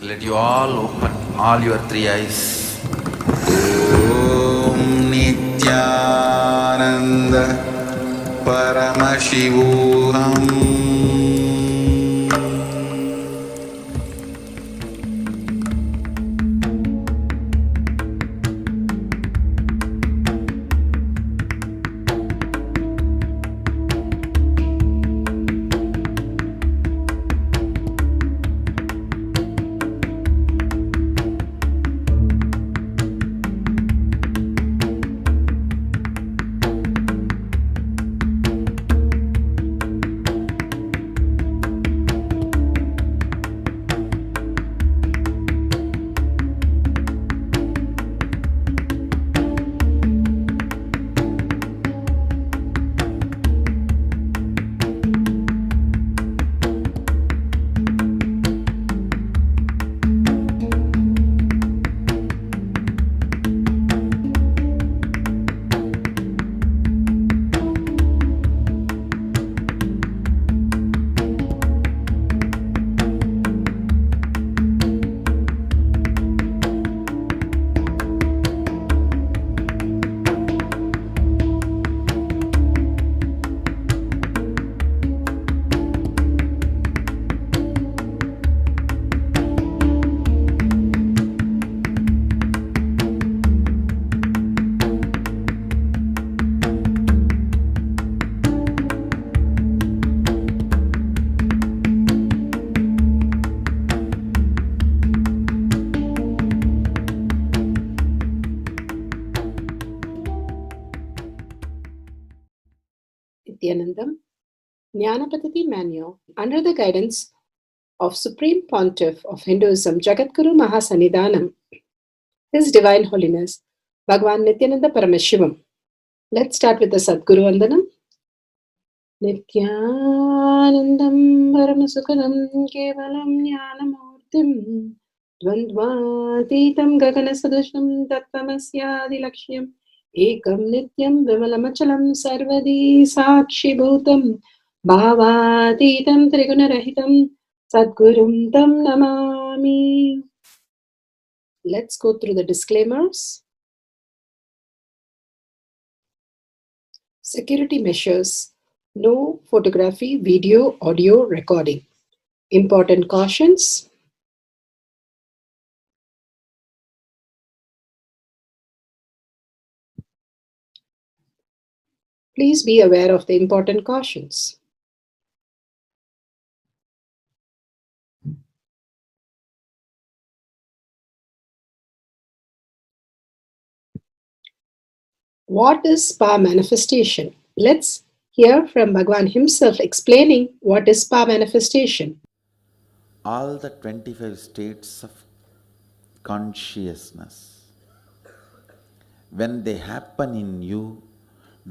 Let you all open all your three eyes. Om Nithyananda Paramashivoham. Nithyananda, Jnana Paddhati Manual, under the guidance of Supreme Pontiff of Hinduism, Jagadguru Mahasannidhanam, His Divine Holiness, Bhagavan Nithyananda Paramashivam. Let's start with the Sadguru Vandanam. Nithyanandam Paramasukadam Kevalam Jnanamurtim Dvandvatitam Gaganasadusham Tattvamasyaadilakshya Ekam Nityam Vimalamachalam Sarvadi Sakshibhutam Bhavatitam Trigunarahitam Sadgurum Tam Namami. Let's go through the disclaimers. Security measures. No photography, video, audio recording. Important cautions. Please be aware of the important cautions. What is spa manifestation? Let's hear from Bhagavan himself explaining what is spa manifestation. All the 25 states of consciousness, when they happen in you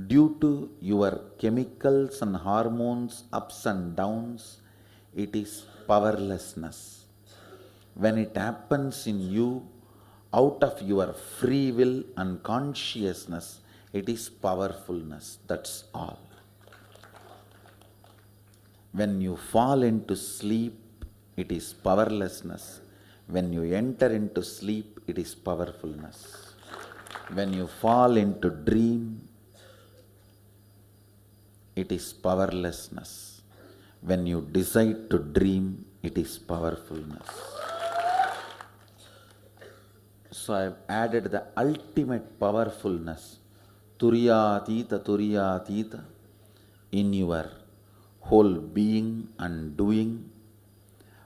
due to your chemicals and hormones ups and downs, it is powerlessness. When it happens in you out of your free will and consciousness, it is powerfulness. That's all. When you fall into sleep, it is powerlessness. When you enter into sleep, it is powerfulness. When you fall into dream, it is powerlessness. When you decide to dream, it is powerfulness. So I have added the ultimate powerfulness, Turiyatita, in your whole being and doing.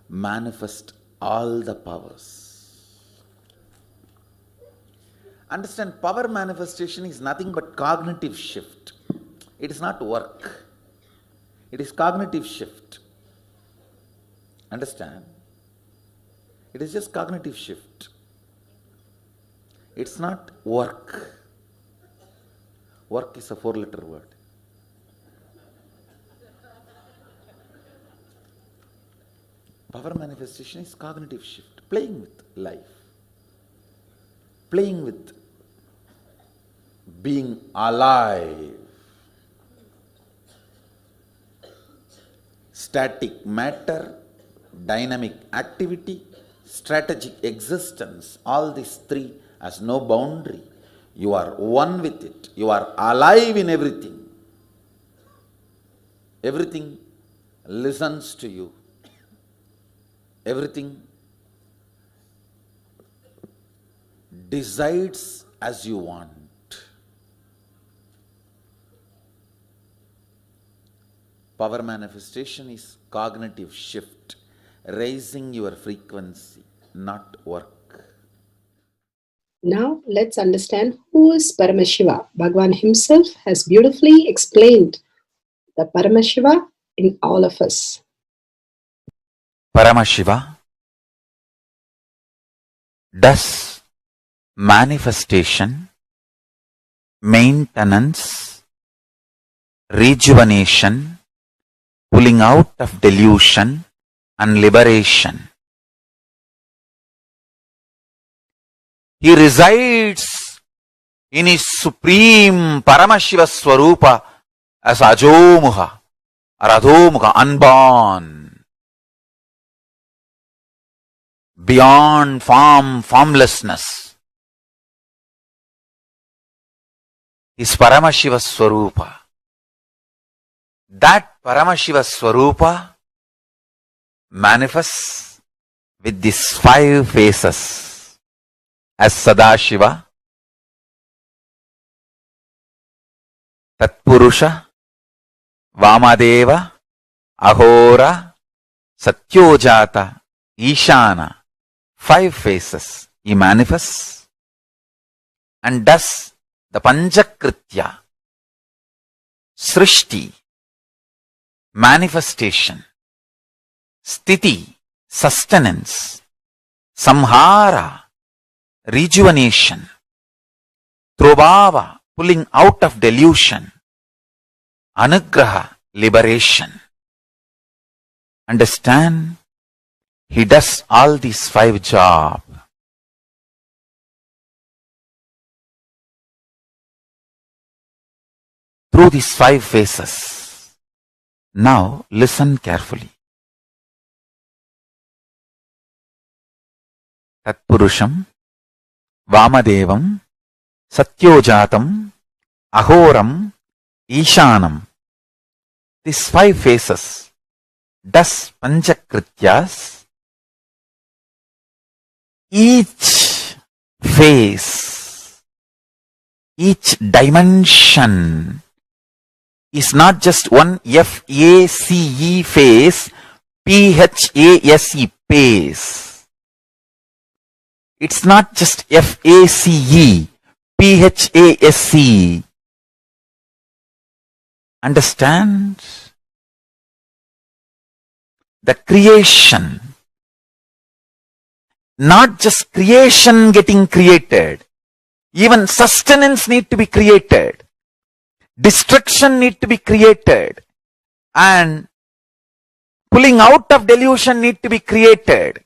Manifest all the powers. Understand, power manifestation is nothing but cognitive shift. It is not work. It is cognitive shift. Understand? It is just cognitive shift. It's not work. Work is a 4-letter word. Power manifestation is cognitive shift, playing with life, playing with being alive. Static matter, dynamic activity, strategic existence, all these three has no boundary. You are one with it. You are alive in everything. Everything listens to you. Everything decides as you want. Power manifestation is cognitive shift, raising your frequency, not work. Now let's understand who is Paramashiva. Bhagavan himself has beautifully explained the Paramashiva in all of us. Paramashiva does manifestation, maintenance, rejuvenation, pulling out of delusion and liberation. He resides in his supreme Paramashiva Swarupa as Ajomuha or Adhomuha, unborn, beyond form, formlessness. Is Paramashiva Swarupa. That Paramashiva Swarupa manifests with these 5 faces as Sadashiva, Tatpurusha, Vamadeva, Ahora, Satyojata, Ishana. 5 faces he manifests and does the Panchakritya, Srishti, manifestation, Sthiti, sustenance, Samhara, rejuvenation, Trobhava, pulling out of delusion, Anugraha, liberation. Understand? He does all these 5 jobs. Through these 5 phases. Now listen carefully. Tatpurusham, Vamadevam, Satyojatam, Ahoram, Ishanam. These 5 phases does Panchakrityas. Each phase, each dimension is not just one F-A-C-E phase, P-H-A-S-E phase. It's not just F-A-C-E, P-H-A-S-E. Understand? The creation, not just creation getting created, even sustenance need to be created. Destruction need to be created, and pulling out of delusion need to be created.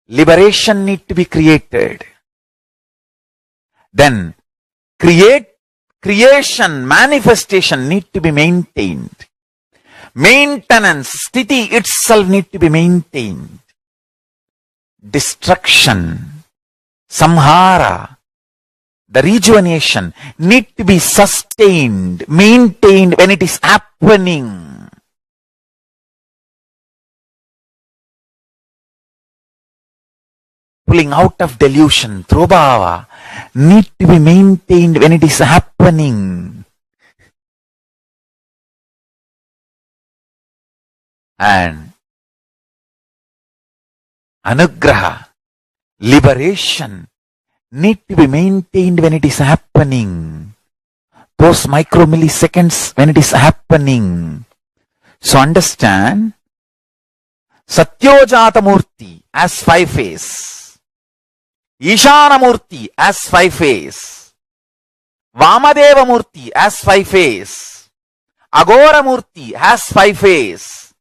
Liberation need to be created. Then creation, manifestation need to be maintained. Maintenance, sthiti itself need to be maintained. Destruction, samhara, the rejuvenation need to be sustained, maintained when it is happening. Pulling out of delusion, Trobhava, need to be maintained when it is happening. And Anugraha, liberation, need to be maintained when it is happening. Those micromilliseconds when it is happening. So understand, Satyojata Murti as 5 phase, Ishana Murti as 5 phase, Vamadeva Murti as 5 phase, Agora Murti has 5 phase,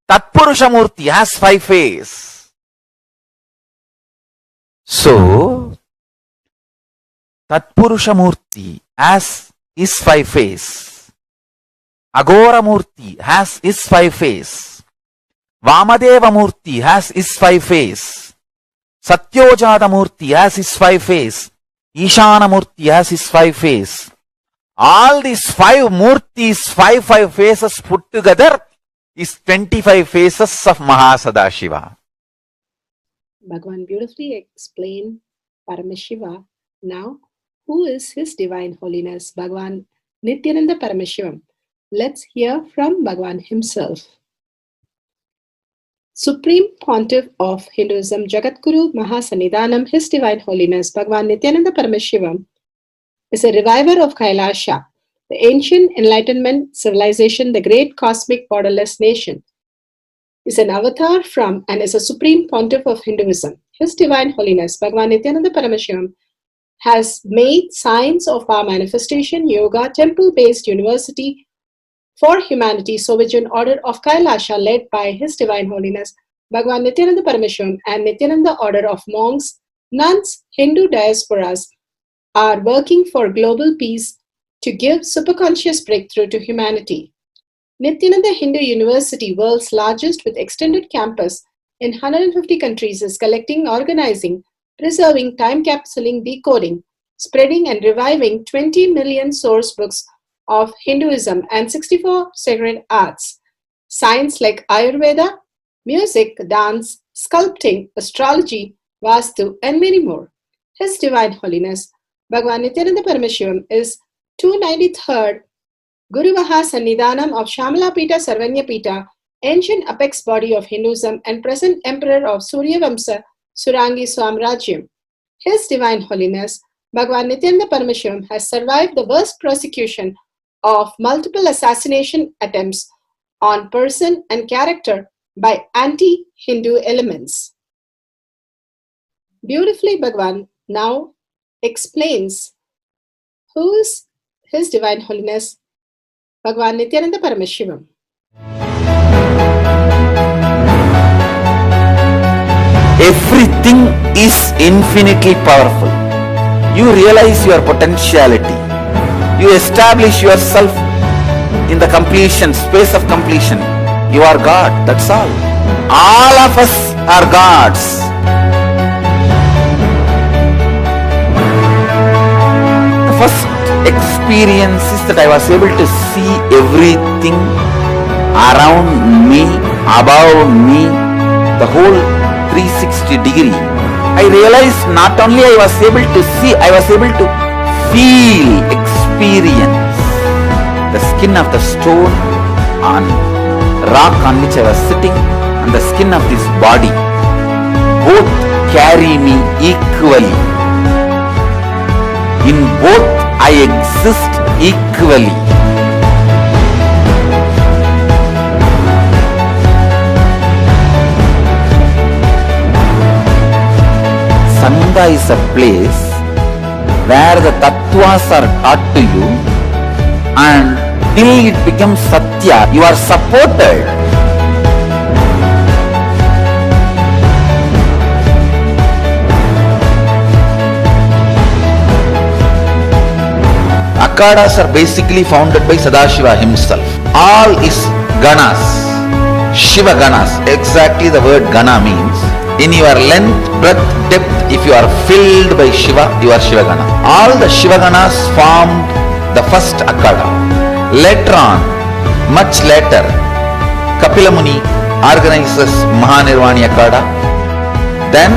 Tatpurusha Murti has 5 phase. So, Tatpurusha Murti as is 5 phase, Agora Murti has is 5 phase, Vamadeva Murti has his 5 face. Satyojata Murti has his 5 face. Ishana Murti has his 5 face. All these 5 Murtis, 5 faces put together is 25 faces of Mahasadashiva. Bhagavan beautifully explained Paramashiva. Now, who is His Divine Holiness, Bhagavan Nithyananda Paramashivam? Let's hear from Bhagavan himself. Supreme Pontiff of Hinduism, Jagadguru Mahasannidhanam, His Divine Holiness, Bhagavan Nithyananda Paramashivam, is a reviver of Kailasha, the ancient enlightenment civilization, the great cosmic borderless nation. Is an avatar from and is a supreme pontiff of Hinduism. His Divine Holiness, Bhagavan Nithyananda Paramashivam, has made science of our manifestation, yoga, temple-based university for humanity, Sovereign Order of Kailasha, led by His Divine Holiness, Bhagavan Nithyananda Paramashivam, and Nithyananda Order of Monks, Nuns, Hindu diasporas, are working for global peace to give superconscious breakthrough to humanity. Nithyananda Hindu University, world's largest with extended campus in 150 countries, is collecting, organizing, preserving, time capsuling, decoding, spreading and reviving 20 million source books of Hinduism and 64 sacred arts, science like Ayurveda, music, dance, sculpting, astrology, Vastu, and many more. His Divine Holiness, Bhagavan Nithyananda Paramashivam, is 293rd Guru Mahasannidhanam of Shamalapita Sarvanyapita, ancient apex body of Hinduism and present emperor of Suryavamsa Surangi Swamrajyam. His Divine Holiness, Bhagavan Nithyananda Paramashivam, has survived the worst persecution of multiple assassination attempts on person and character by anti-Hindu elements. Beautifully, Bhagavan now explains who is His Divine Holiness, Bhagavan Nithyananda Paramashivam. Everything is infinitely powerful. You realize your potentiality. You establish yourself in the completion, space of completion. You are God, that's all. All of us are gods. The first experience is that I was able to see everything around me, above me, the whole 360 degree. I realized not only I was able to see, I was able to feel, experience the skin of the stone on rock on which I was sitting and the skin of this body. Both carry me equally. In both I exist equally. Sangha is a place where the tattvas are taught to you, and till it becomes satya, you are supported. Akhadas are basically founded by Sadashiva himself. All is ganas, Shiva ganas. Exactly the word gana means. In your length, breadth, depth, if you are filled by Shiva, you are Shiva gana. All the Shiva ganas formed the first Akhada. Later on, much later, Kapila Muni organizes Mahanirvani Akhada. Then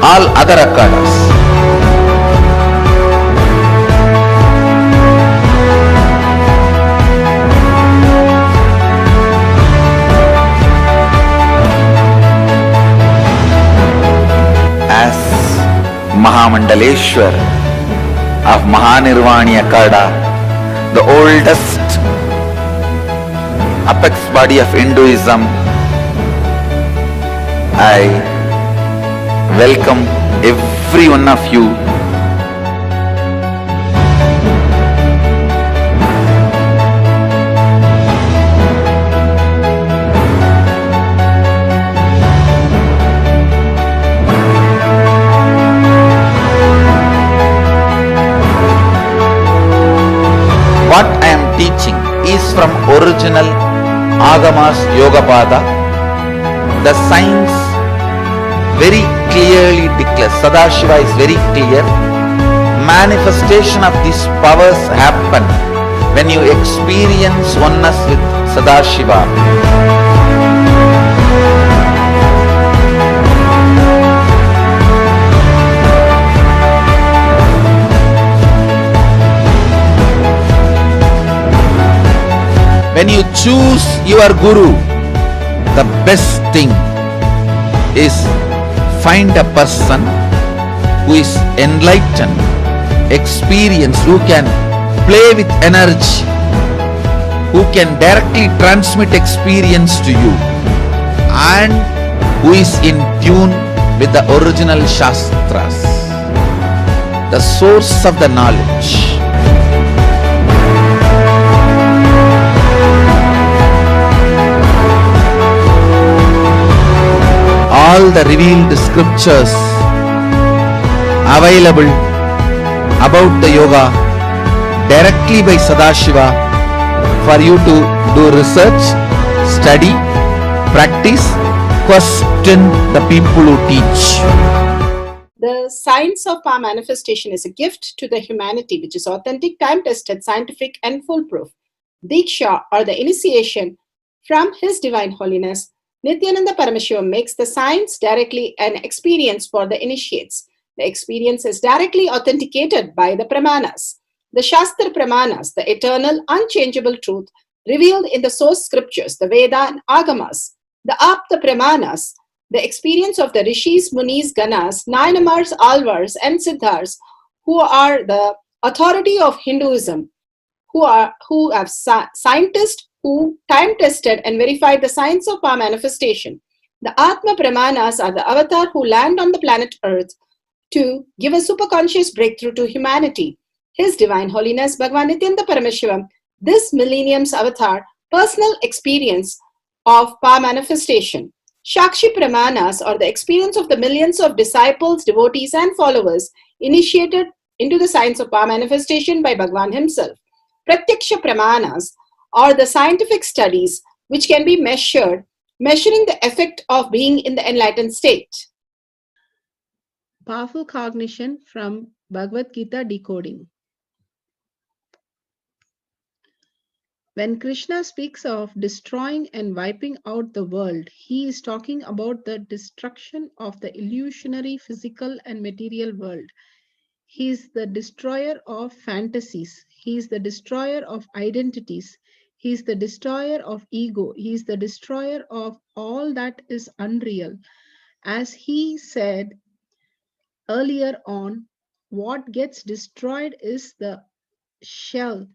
all other Akhadas. Mahamandaleshwar of Mahanirvani Akhada, the oldest apex body of Hinduism, I welcome every one of you. What I am teaching is from original Agamas Yogapada, The science very clearly declares, Sadashiva is very clear, manifestation of these powers happen when you experience oneness with Sadashiva. When you choose your Guru, the best thing is find a person who is enlightened, experienced, who can play with energy, who can directly transmit experience to you, and who is in tune with the original Shastras, the source of the knowledge. All the revealed scriptures available about the yoga directly by Sadashiva for you to do research, study, practice, question the people who teach. The science of power manifestation is a gift to the humanity which is authentic, time-tested, scientific, and foolproof. Diksha, or the initiation from His Divine Holiness, Nithyananda Paramashivam, makes the science directly an experience for the initiates. The experience is directly authenticated by the Pramanas. The Shastra Pramanas, the eternal, unchangeable truth revealed in the source scriptures, the Veda and Agamas. The Apta Pramanas, the experience of the Rishis, Munis, Ganas, Nayanamars, Alvars, and Siddhars, who are the authority of Hinduism, who have scientists who time-tested and verified the science of power manifestation. The Atma Pramanas are the avatar who land on the planet Earth to give a superconscious breakthrough to humanity. His Divine Holiness Bhagavan Nithyananda Paramashivam, this millennium's avatar, personal experience of power manifestation. Shakshi Pramanas, or the experience of the millions of disciples, devotees, and followers initiated into the science of power manifestation by Bhagavan himself. Pratyaksha Pramanas, or the scientific studies which can be measuring the effect of being in the enlightened state. Powerful cognition from Bhagavad Gita decoding. When Krishna speaks of destroying and wiping out the world, he is talking about the destruction of the illusionary physical and material world. He is the destroyer of fantasies. He is the destroyer of identities. He is the destroyer of ego. He is the destroyer of all that is unreal. As he said earlier on, what gets destroyed is the shell,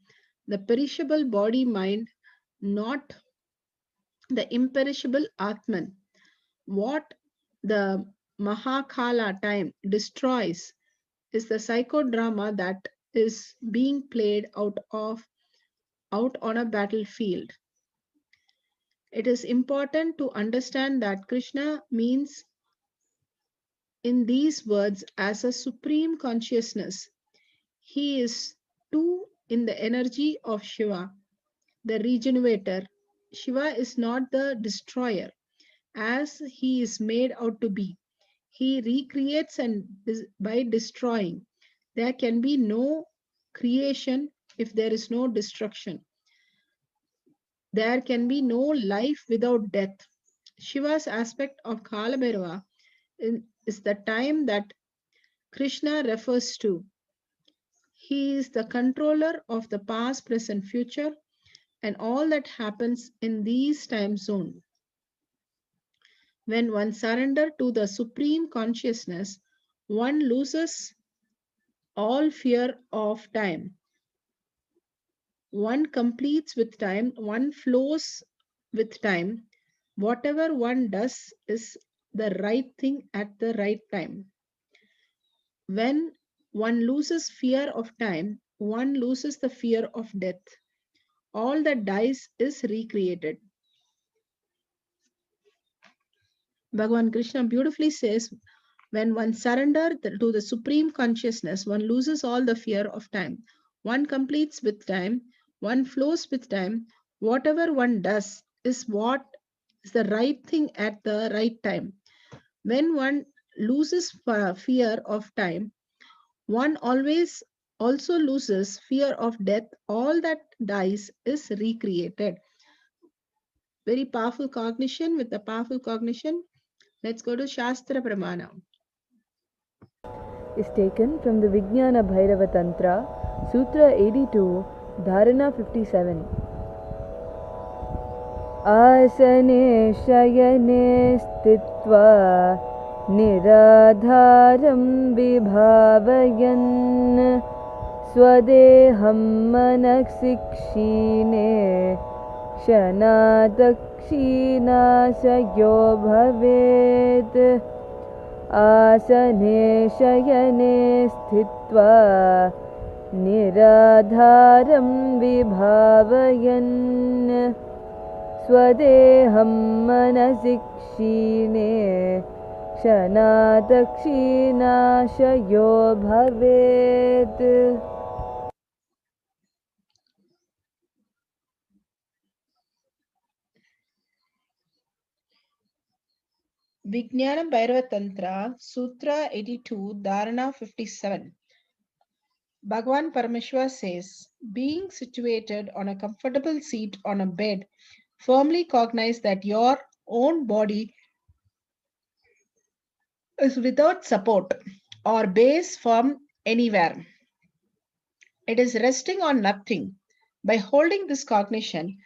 the perishable body mind, not the imperishable Atman. What the Mahakala time destroys is the psychodrama that is being played out on a battlefield. It is important to understand that Krishna means in these words as a supreme consciousness. He is too in the energy of Shiva, the regenerator. Shiva is not the destroyer as he is made out to be. He recreates and by destroying. There can be no creation if there is no destruction. There can be no life without death. Shiva's aspect of Kala Bhairava is the time that Krishna refers to. He is the controller of the past, present, future, and all that happens in these time zone. When one surrenders to the supreme consciousness, one loses all fear of time. One completes with time, one flows with time. Whatever one does is the right thing at the right time. When one loses fear of time, one loses the fear of death. All that dies is recreated. Bhagavan Krishna beautifully says, when one surrenders to the supreme consciousness, one loses all the fear of time. One completes with time, one flows with time. Whatever one does is what is the right thing at the right time. When one loses fear of time, one always also loses fear of death. All that dies is recreated. Very powerful cognition. With the powerful cognition, let's go to Shastra Pramana. Is taken from the Vijnana Bhairava Tantra, Sutra 82, Dharana 57. Asane shayane stitva niradharam vibhavayan swadeham manaksikshine shanadakshinasayo bhavet आसने शयने स्थित्वा निराधारं विभावयन् स्वदेहं मनसि क्षीणे क्षणादक्षिणाशयो भवेत्. Vijnana Bhairava Tantra, Sutra 82, Dharana 57. Bhagavan Parameshwar says, being situated on a comfortable seat on a bed, firmly cognize that your own body is without support or base from anywhere. It is resting on nothing. By holding this cognition,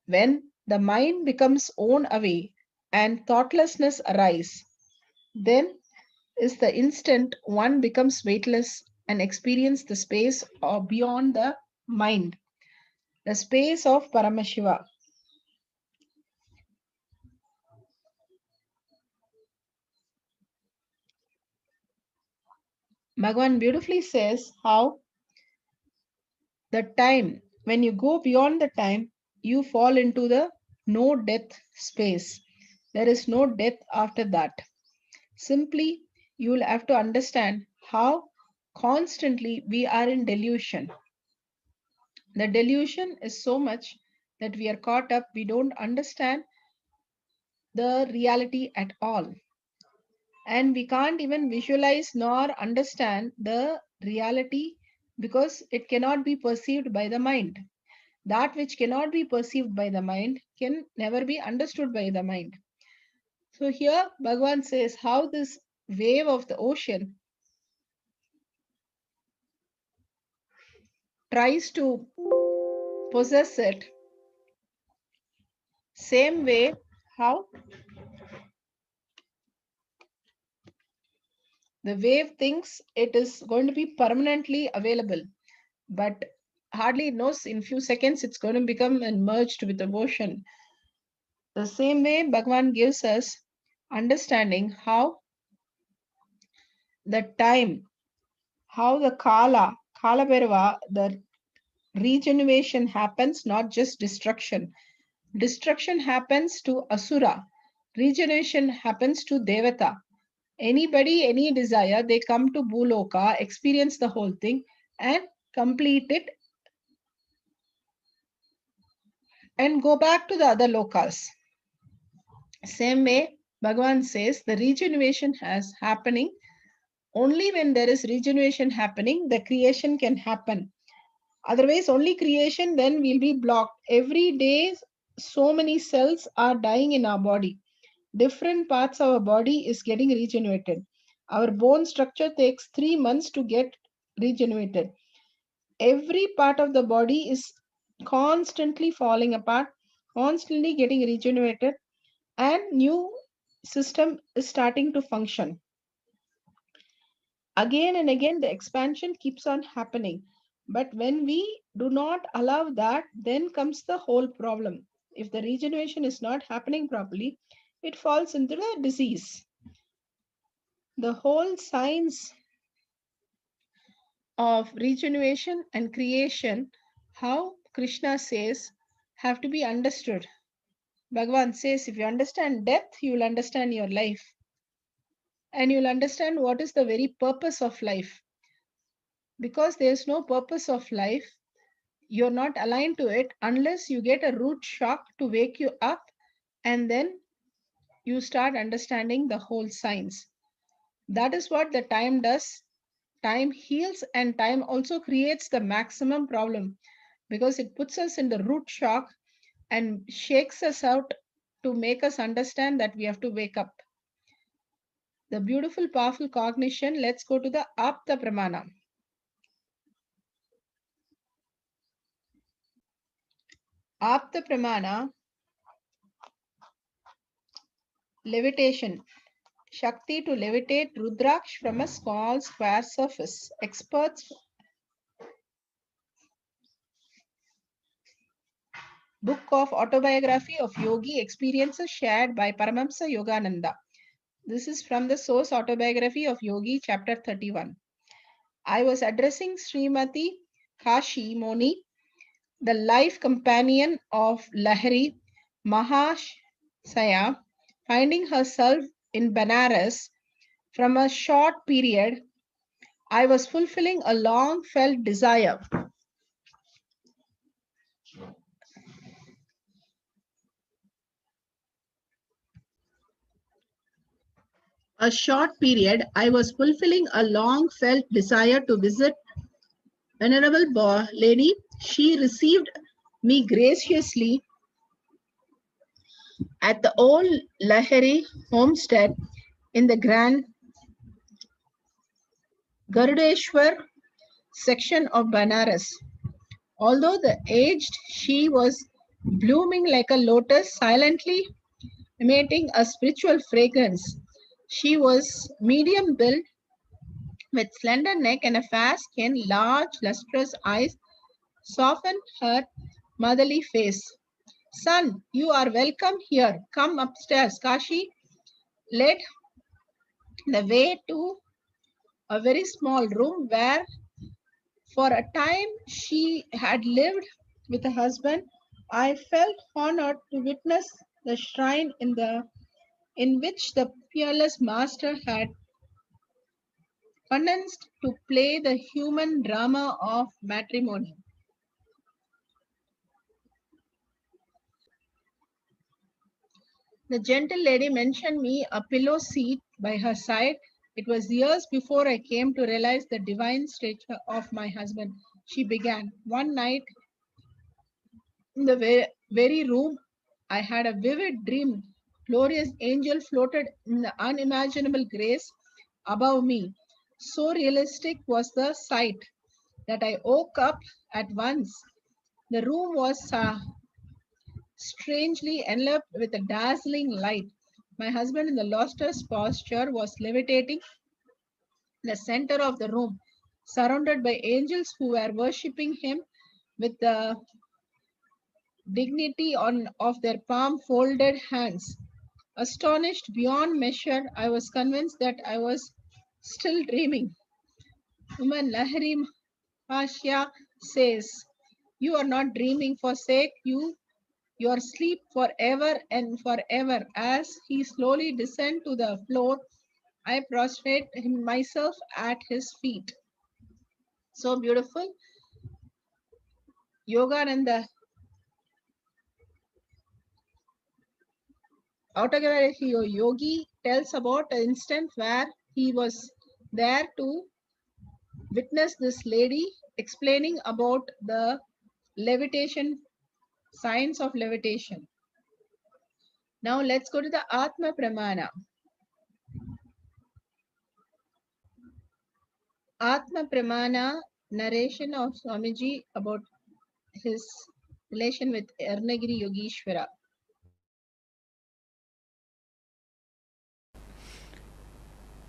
when the mind becomes worn away and thoughtlessness arise, then is the instant one becomes weightless and experience the space or beyond the mind, the space of Paramashiva. Bhagavan beautifully says how the time, when you go beyond the time, you fall into the no death space. There is no death after that. Simply, you will have to understand how constantly we are in delusion. The delusion is so much that we are caught up, we don't understand the reality at all. And we can't even visualize nor understand the reality because it cannot be perceived by the mind. That which cannot be perceived by the mind can never be understood by the mind. So here Bhagavan says how this wave of the ocean tries to possess it. Same way how the wave thinks it is going to be permanently available, but hardly it knows in few seconds it's going to become merged with the ocean. The same way Bhagavan gives us understanding how the time, how the Kala Bhairava, the regeneration happens, not just destruction. Destruction happens to Asura. Regeneration happens to Devata. Anybody, any desire, they come to Bhuloka, experience the whole thing and complete it and go back to the other lokas. Same way, Bhagavan says the regeneration has happening. Only when there is regeneration happening, the creation can happen. Otherwise, only creation then will be blocked. Every day, so many cells are dying in our body. Different parts of our body is getting regenerated. Our bone structure takes 3 months to get regenerated. Every part of the body is constantly falling apart, constantly getting regenerated, and new system is starting to function. Again and again, the expansion keeps on happening. But when we do not allow that, then comes the whole problem. If the regeneration is not happening properly, it falls into the disease. The whole science of regeneration and creation, how Krishna says, have to be understood. Bhagavan says, if you understand death, you will understand your life. And you'll understand what is the very purpose of life. Because there's no purpose of life, you're not aligned to it unless you get a root shock to wake you up and then you start understanding the whole science. That is what the time does. Time heals, and time also creates the maximum problem because it puts us in the root shock and shakes us out to make us understand that we have to wake up. The beautiful, powerful cognition. Let's go to the Apta Pramana. Apta Pramana, levitation. Shakti to levitate rudraksha from a small square surface. Experts. Book of Autobiography of Yogi Experiences shared by Paramahamsa Yogananda. This is from the source Autobiography of Yogi, chapter 31. I was addressing Srimati Kashi Moni, the life companion of Lahiri Mahashaya, finding herself in Banaras from a short period. I was fulfilling a long felt desire. A short period, I was fulfilling a long felt desire to visit Venerable Lady. She received me graciously at the old Lahiri homestead in the Grand Garudeshwar section of Banaras. Although the aged, she was blooming like a lotus, silently emitting a spiritual fragrance. She was medium built with slender neck and a fair skin. Large, lustrous eyes softened her motherly face. Son, you are welcome here. Come upstairs. Kashi led the way to a very small room where for a time she had lived with a husband. I felt honored to witness the shrine in which the fearless master had condensed to play the human drama of matrimony. The gentle lady mentioned me a pillow seat by her side. It was years before I came to realize the divine stature of my husband. She began. One night in the very room, I had a vivid dream. Glorious angel floated in the unimaginable grace above me. So realistic was the sight that I woke up at once. The room was strangely enveloped with a dazzling light. My husband, in the lotus posture, was levitating in the center of the room, surrounded by angels who were worshipping him with the dignity of their palm folded hands. Astonished beyond measure, I was convinced that I was still dreaming. Woman Lahiri Mahashya says, you are not dreaming, forsake you your sleep forever and forever. As he slowly descended to the floor, I prostrate myself at his feet. So beautiful. Yogananda, autobiography Yogi tells about an instant where he was there to witness this lady explaining about the levitation, science of levitation. Now let's go to the Atma Pramana. Atma Pramana, narration of Swamiji about his relation with Ernagiri Yogeshwara.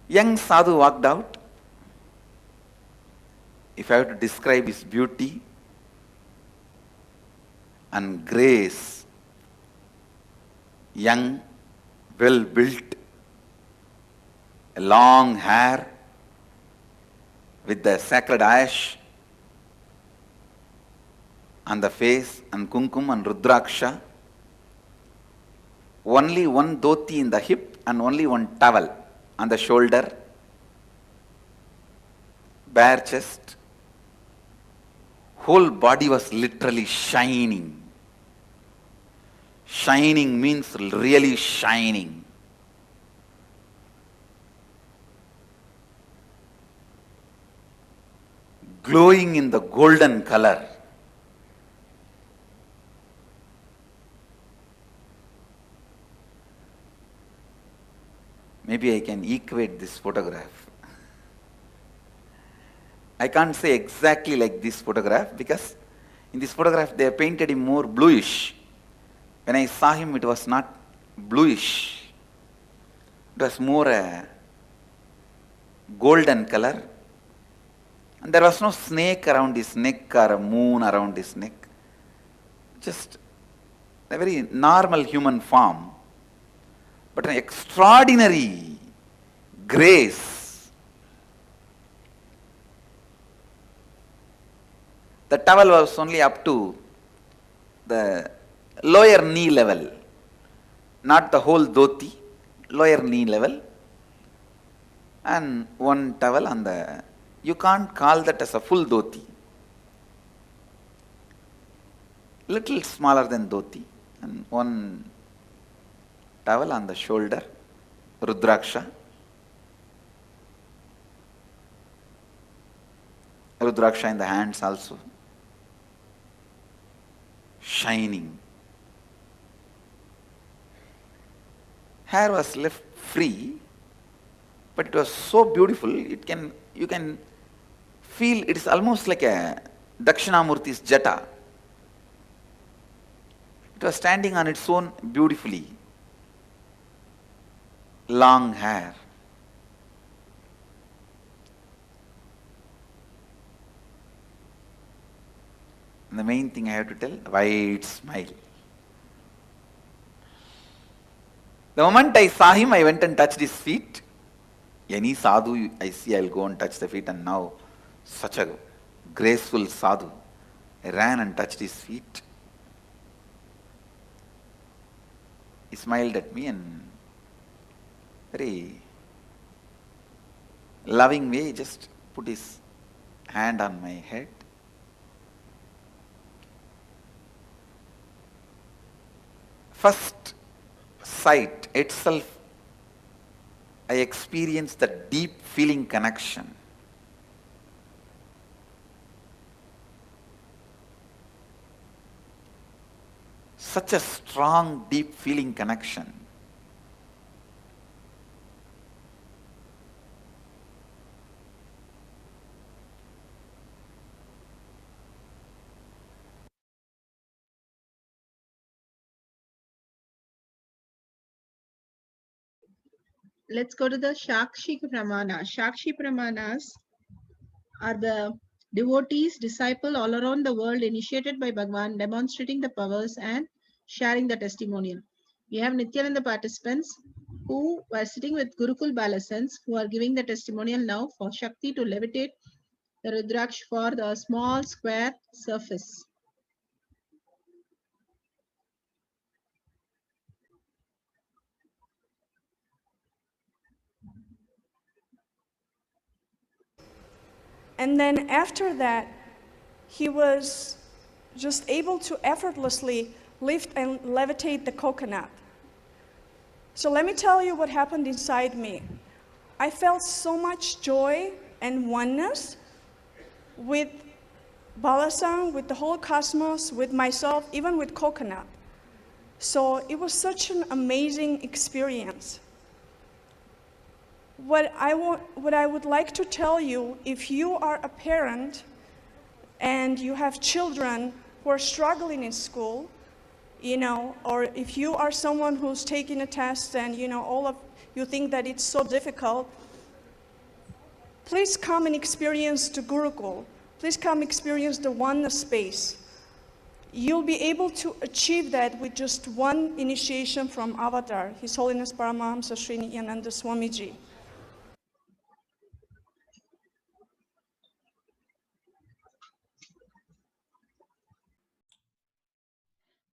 Young Sadhu walked out. If I have to describe his beauty and grace, young, well built, long hair with the sacred ash on the face and kumkum and rudraksha, only one dhoti in the hip and only one towel on the shoulder, bare chest, whole body was literally shining. Shining means really shining. Glowing in the golden color. Maybe I can equate this photograph. I can't say exactly like this photograph because in this photograph they painted him more bluish. When I saw him, it was not bluish. It was more a golden color. And there was no snake around his neck or a moon around his neck. Just a very normal human form, but an extraordinary grace. The towel was only up to the lower knee level, not the whole dhoti, lower knee level, and one towel on the, you can't call that as a full dhoti. Little smaller than dhoti, and one towel on the shoulder, rudraksha. Rudraksha in the hands also. Shining. Hair was left free, but it was so beautiful, you can feel it is almost like a Dakshinamurti's jata. It was standing on its own beautifully. Long hair. And the main thing I have to tell, wide smile. The moment I saw him, I went and touched his feet. Any sadhu I see, I'll go and touch the feet, and now such a graceful sadhu. I ran and touched his feet. He smiled at me and very loving way just put his hand on my head. First sight itself, I experienced the deep feeling connection. Such a strong, deep feeling connection. Let's go to the Shakshi Pramana. Shakshi Pramanas are the devotees, disciples all around the world initiated by Bhagavan, demonstrating the powers and sharing the testimonial. We have Nithyananda participants who were sitting with Gurukul Balasans who are giving the testimonial now for Shakti to levitate the rudraksha for the small square surface. And then after that, he was just able to effortlessly lift and levitate the coconut. So let me tell you what happened inside me. I felt so much joy and oneness with Balasan, with the whole cosmos, with myself, even with coconut. So it was such an amazing experience. What I would like to tell you, if you are a parent and you have children who are struggling in school, or if you are someone who's taking a test and all of you think that it's so difficult, please come and experience the Gurukul. Please come experience the oneness space. You'll be able to achieve that with just one initiation from Avatar, His Holiness Paramahamsa Sri Nithyananda Swamiji.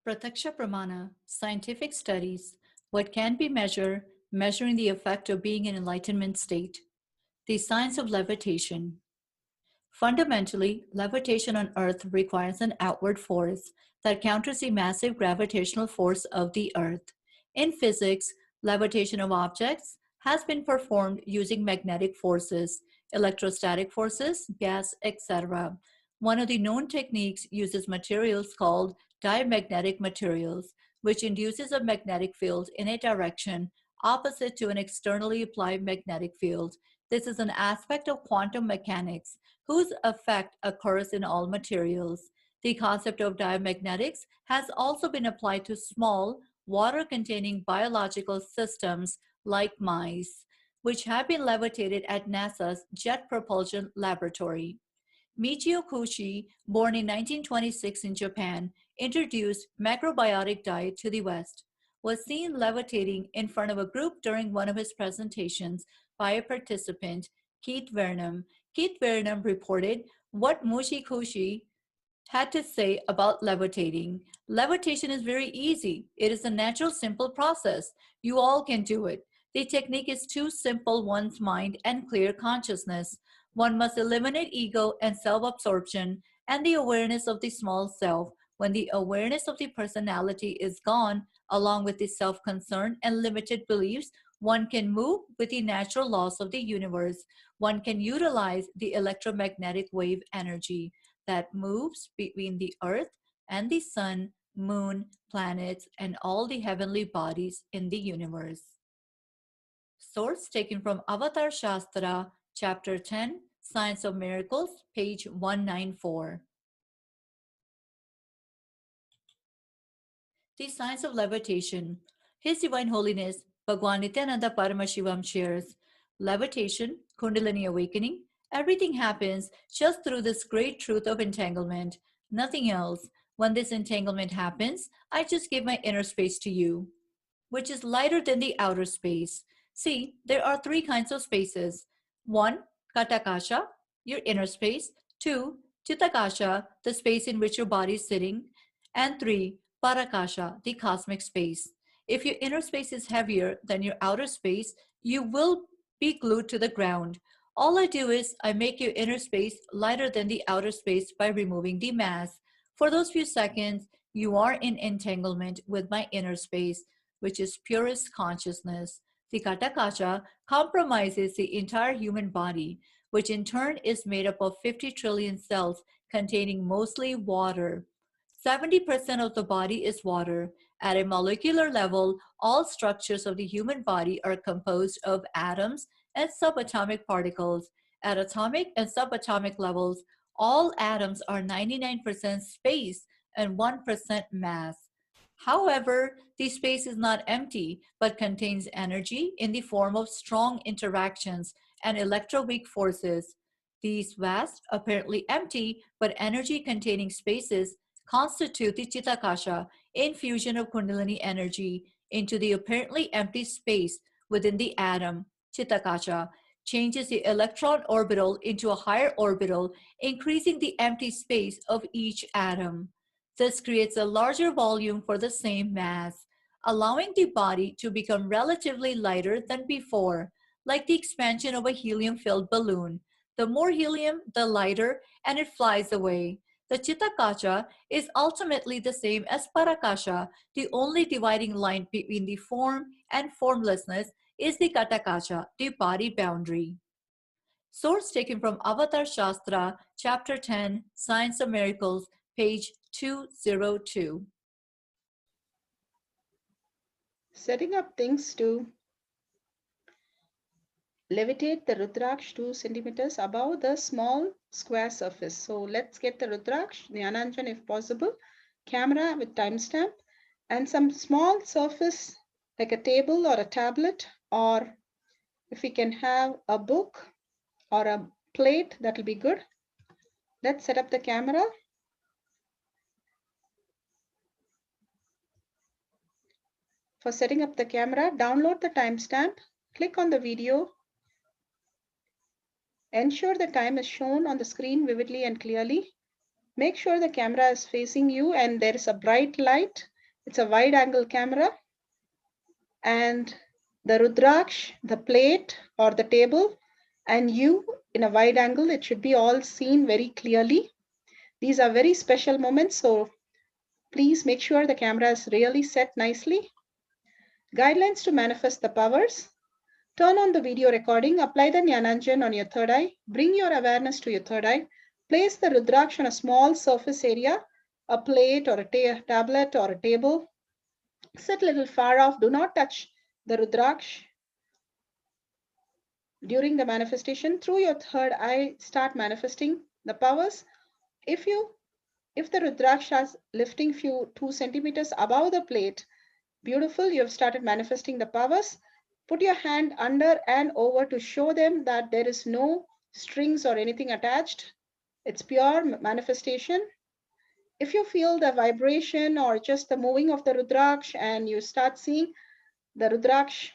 Prataksha Pramana, scientific studies, what can be measured, measuring the effect of being in enlightenment state, the science of levitation. Fundamentally, levitation on Earth requires an outward force that counters the massive gravitational force of the Earth. In physics, levitation of objects has been performed using magnetic forces, electrostatic forces, gas, etc. One of the known techniques uses materials called diamagnetic materials, which induces a magnetic field in a direction opposite to an externally applied magnetic field. This is an aspect of quantum mechanics whose effect occurs in all materials. The concept of diamagnetics has also been applied to small, water-containing biological systems like mice, which have been levitated at NASA's Jet Propulsion Laboratory. Michio Kushi, born in 1926 in Japan, introduced macrobiotic diet to the West, was seen levitating in front of a group during one of his presentations by a participant, Keith Vernam. Keith Vernam reported what Mushi Kushi had to say about levitating. Levitation is very easy. It is a natural, simple process. You all can do it. The technique is to simple one's mind and clear consciousness. One must eliminate ego and self-absorption and the awareness of the small self. When the awareness of the personality is gone, along with the self-concern and limited beliefs, one can move with the natural laws of the universe. One can utilize the electromagnetic wave energy that moves between the earth and the sun, moon, planets, and all the heavenly bodies in the universe. Source taken from Avatar Shastra, Chapter 10, Science of Miracles, page 194. The Science of Levitation. His Divine Holiness, Bhagwan Nithyananda Paramashivam shares, levitation, Kundalini awakening, everything happens just through this great truth of entanglement, nothing else. When this entanglement happens, I just give my inner space to you, which is lighter than the outer space. See, there are three kinds of spaces. 1. Katakasha, your inner space. 2. Chitakasha, the space in which your body is sitting. And 3. Parakasha, the cosmic space. If your inner space is heavier than your outer space, you will be glued to the ground. All I do is I make your inner space lighter than the outer space by removing the mass. For those few seconds, you are in entanglement with my inner space, which is purest consciousness. The Katakasha compromises the entire human body, which in turn is made up of 50 trillion cells containing mostly water. 70% of the body is water. At a molecular level, all structures of the human body are composed of atoms and subatomic particles. At atomic and subatomic levels, all atoms are 99% space and 1% mass. However, the space is not empty, but contains energy in the form of strong interactions and electroweak forces. These vast, apparently empty, but energy-containing spaces constitute the Chitakasha, infusion of Kundalini energy into the apparently empty space within the atom. Chitakasha changes the electron orbital into a higher orbital, increasing the empty space of each atom. This creates a larger volume for the same mass, allowing the body to become relatively lighter than before, like the expansion of a helium-filled balloon. The more helium, the lighter, and it flies away. The Chitakasha is ultimately the same as Parakasha. The only dividing line between the form and formlessness is the Katakasha, the body boundary. Source taken from Avatar Shastra, Chapter 10, Science of Miracles, page 202. Setting up things to levitate the rudraksha 2 centimeters above the small square surface. So let's get the rudraksha, Jnananjan if possible, camera with timestamp, and some small surface like a table or a tablet, or if we can have a book or a plate, that will be good. Let's set up the camera. For setting up the camera, download the timestamp, click on the video. Ensure the time is shown on the screen vividly and clearly. Make sure the camera is facing you and there is a bright light. It's a wide angle camera. And the rudraksha, the plate or the table, and you in a wide angle. It should be all seen very clearly. These are very special moments, so please make sure the camera is really set nicely. Guidelines to manifest the powers. Turn on the video recording, apply the Jnananjan on your third eye, bring your awareness to your third eye, place the rudraksha on a small surface area, a plate or a tablet or a table. Sit a little far off, do not touch the rudraksha. During the manifestation, through your third eye, start manifesting the powers. If the rudraksha is lifting 2 centimeters above the plate, beautiful, you have started manifesting the powers. Put your hand under and over to show them that there is no strings or anything attached. It's pure manifestation. If you feel the vibration or just the moving of the rudraksha and you start seeing the rudraksha,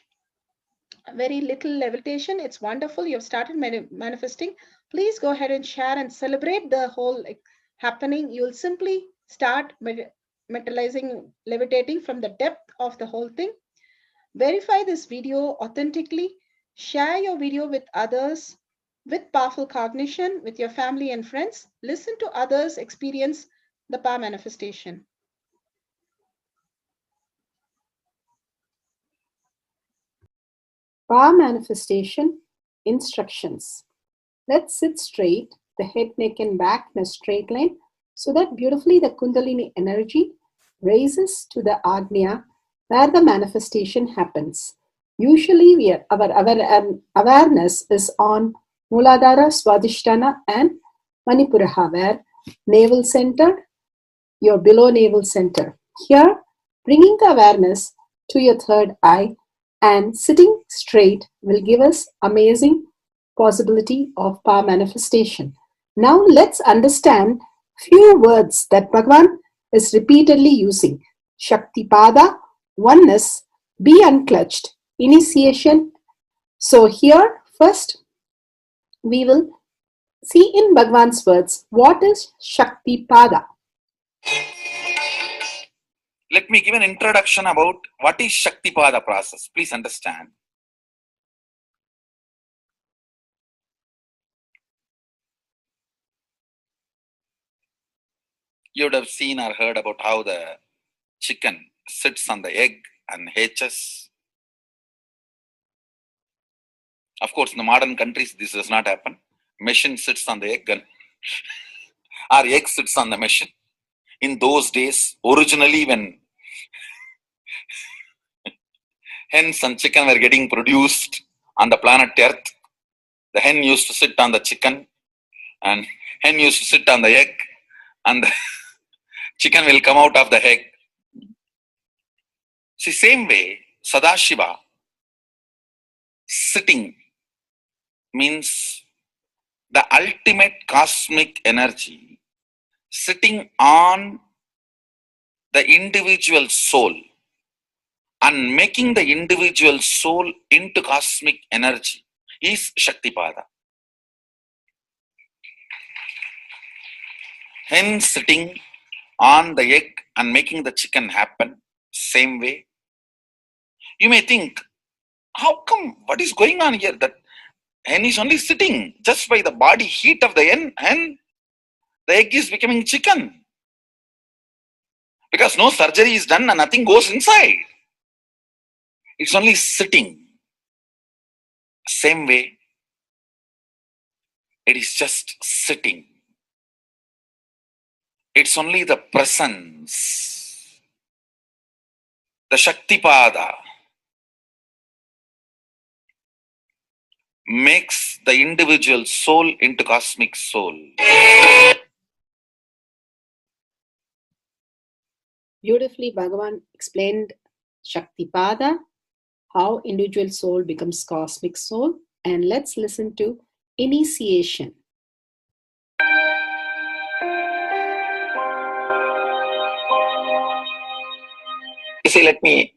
very little levitation, it's wonderful. You've started manifesting. Please go ahead and share and celebrate the whole happening. You'll simply start materializing, levitating from the depth of the whole thing. Verify this video authentically. Share your video with others with powerful cognition, with your family and friends. Listen to others experience the power manifestation. Power manifestation instructions. Let's sit straight, the head, neck, and back in a straight line, so that beautifully the Kundalini energy raises to the Agnya, where the manifestation happens. Usually, our awareness is on Muladhara, Swadhisthana, and Manipuraha, where navel center, your below navel center. Here, bringing the awareness to your third eye and sitting straight will give us amazing possibility of power manifestation. Now let's understand few words that Bhagavan is repeatedly using. Shaktipada, oneness, be unclutched, initiation. So here first we will see in Bhagavan's words what is Shaktipada. Let me give an introduction about what is Shaktipada process. Please understand. You would have seen or heard about how the chicken sits on the egg and hatches. Of course, in the modern countries, this does not happen. Machine sits on the egg and or egg sits on the machine. In those days, originally when hens and chicken were getting produced on the planet Earth, the hen used to sit on the chicken and hen used to sit on the egg and the chicken will come out of the egg. See, same way, Sadashiva, sitting means the ultimate cosmic energy sitting on the individual soul and making the individual soul into cosmic energy is Shaktipada. Hen sitting on the egg and making the chicken happen, same way. You may think, how come, what is going on here? That hen is only sitting just by the body heat of the hen, the egg is becoming chicken. Because no surgery is done and nothing goes inside. It's only sitting. Same way, it is just sitting. It's only the presence. The Shaktipada makes the individual soul into cosmic soul. Beautifully, Bhagavan explained Shaktipada, how individual soul becomes cosmic soul. And let's listen to initiation. You see, let me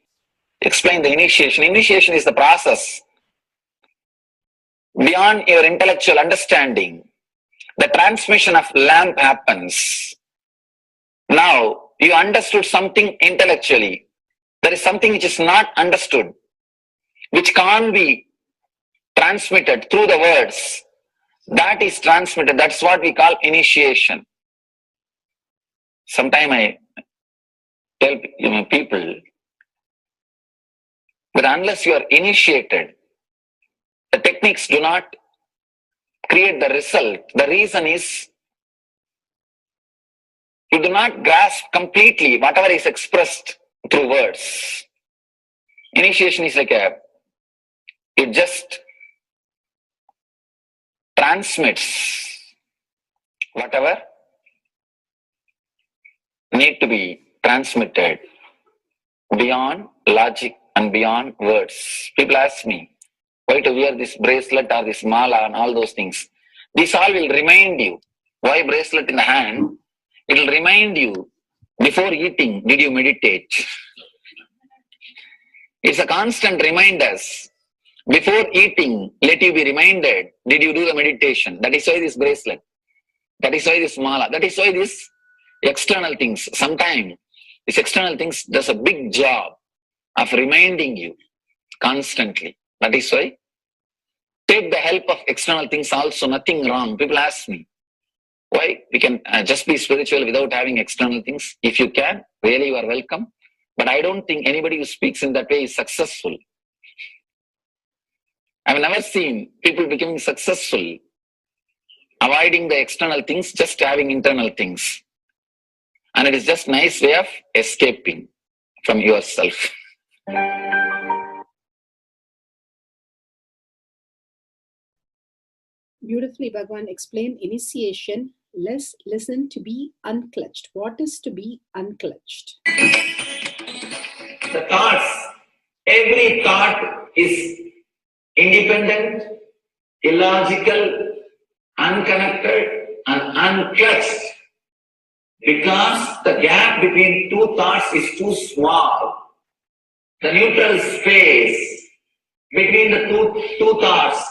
explain the initiation. Initiation is the process beyond your intellectual understanding. The transmission of lamp happens. Now, you understood something intellectually. There is something which is not understood, which can't be transmitted through the words. That is transmitted. That's what we call initiation. Sometimes I tell people that unless you are initiated, the techniques do not create the result. The reason is you do not grasp completely whatever is expressed through words. Initiation is like it just transmits whatever need to be transmitted beyond logic and beyond words. People ask me why to wear this bracelet or this mala and all those things. This all will remind you. Why bracelet in the hand? It will remind you before eating, did you meditate? It's a constant reminders. Before eating, let you be reminded, did you do the meditation? That is why this bracelet. That is why this mala. That is why this external things. Sometimes this external things does a big job of reminding you constantly. That is why take the help of external things also, nothing wrong. People ask me, why we can just be spiritual without having external things? If you can, really you are welcome. But I don't think anybody who speaks in that way is successful. I've never seen people becoming successful, avoiding the external things, just having internal things. And it is just a nice way of escaping from yourself. Beautifully, Bhagavan explained initiation. Let's listen to be unclutched. What is to be unclutched? The thoughts, every thought is independent, illogical, unconnected, and unclutched. Because the gap between two thoughts is too small. The neutral space between the two thoughts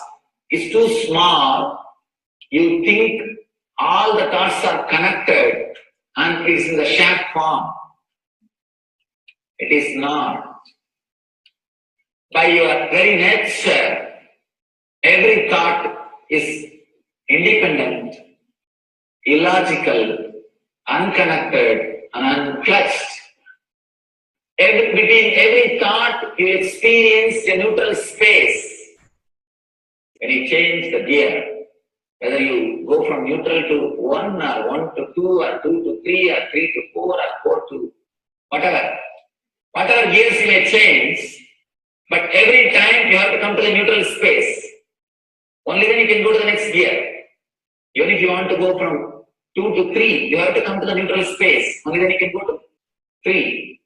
is too small. You think all the thoughts are connected and it is in the shared form. It is not. By your very nature, every thought is independent, illogical, unconnected, and unclutched. Between every thought, you experience a neutral space. When you change the gear, whether you go from neutral to 1 or 1 to 2 or 2 to 3 or 3 to 4 or 4 to whatever gears you may change, but every time you have to come to the neutral space. Only then you can go to the next gear. Even if you want to go from 2 to 3, you have to come to the neutral space. Only then you can go to 3.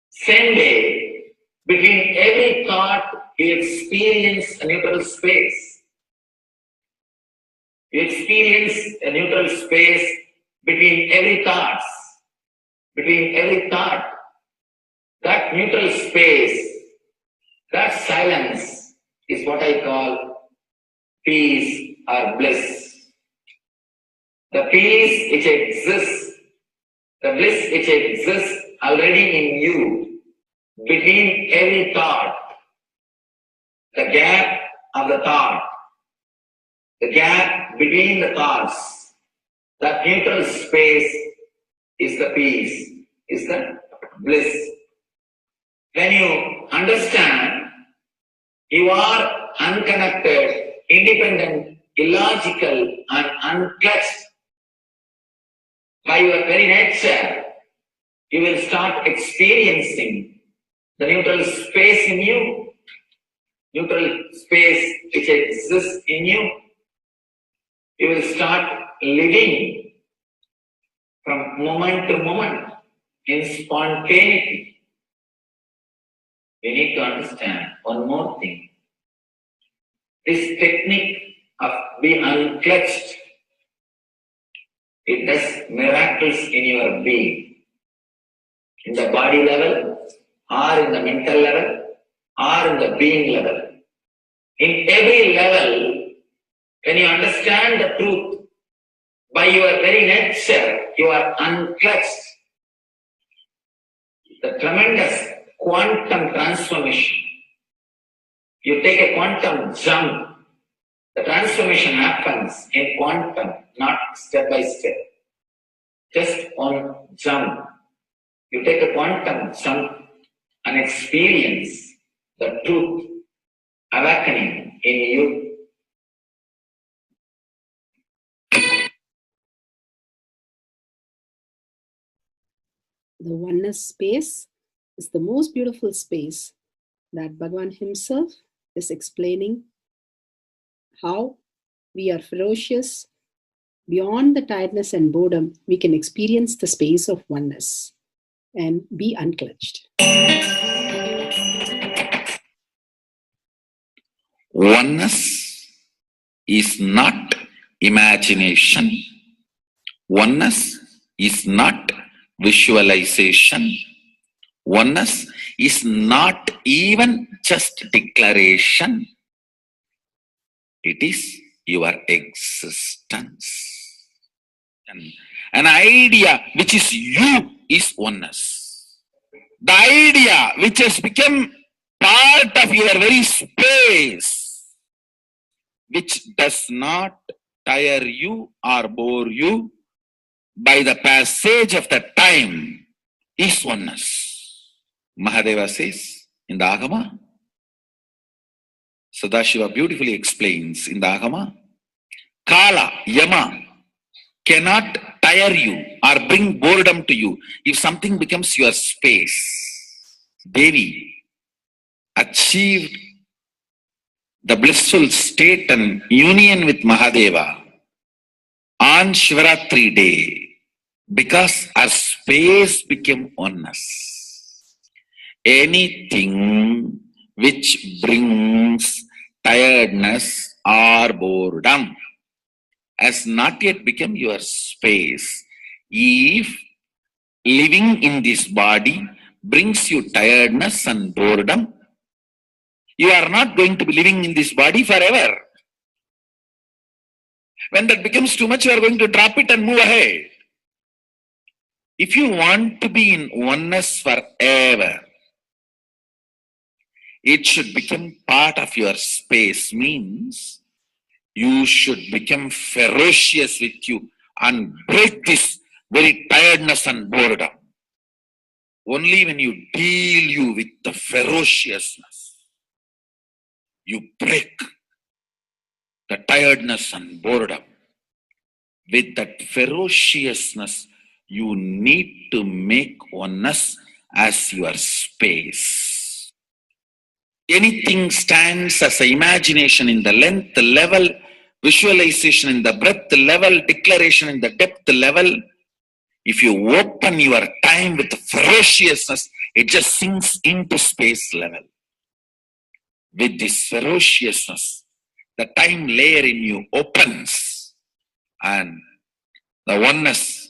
Same way, between every thought, you experience a neutral space. You experience a neutral space between every thought. Between every thought. That neutral space, that silence is what I call peace or bliss. The peace which exists, the bliss which exists already in you, between every thought, the gap of the thought, the gap between the thoughts, that neutral space is the peace, is the bliss. When you understand you are unconnected, independent, illogical, and unclutched by your very nature, you will start experiencing the neutral space in you, neutral space which exists in you. You will start living from moment to moment in spontaneity. You need to understand one more thing. This technique of being unclutched, it does miracles in your being. In the body level, or in the mental level, or in the being level. In every level, when you understand the truth, by your very nature, you are unclutched. The tremendous quantum transformation. You take a quantum jump The transformation happens in quantum, not step by step. Just on jump. You take a quantum jump and experience the truth awakening in you. The oneness space is the most beautiful space that Bhagavan himself is explaining how we are ferocious. Beyond the tiredness and boredom, we can experience the space of oneness and be unclutched. Oneness is not imagination. Oneness is not visualization. Oneness is not even just declaration. It is your existence. An idea which is you is oneness. The idea which has become part of your very space, which does not tire you or bore you by the passage of the time, is oneness. Mahadeva says in the Agama, Sadashiva beautifully explains in the Agama, Kala, Yama cannot tire you or bring boredom to you if something becomes your space. Devi achieved the blissful state and union with Mahadeva on Shivaratri day because our space became oneness. Anything which brings tiredness or boredom has not yet become your space. If living in this body brings you tiredness and boredom, you are not going to be living in this body forever. When that becomes too much, you are going to drop it and move ahead. If you want to be in oneness forever, it should become part of your space, means you should become ferocious with you and break this very tiredness and boredom. Only when you deal you with the ferociousness, you break the tiredness and boredom. With that ferociousness, you need to make oneness as your space. Anything stands as an imagination in the length level, visualization in the breadth level, declaration in the depth level. If you open your time with ferociousness, it just sinks into space level. With this ferociousness, the time layer in you opens, and the oneness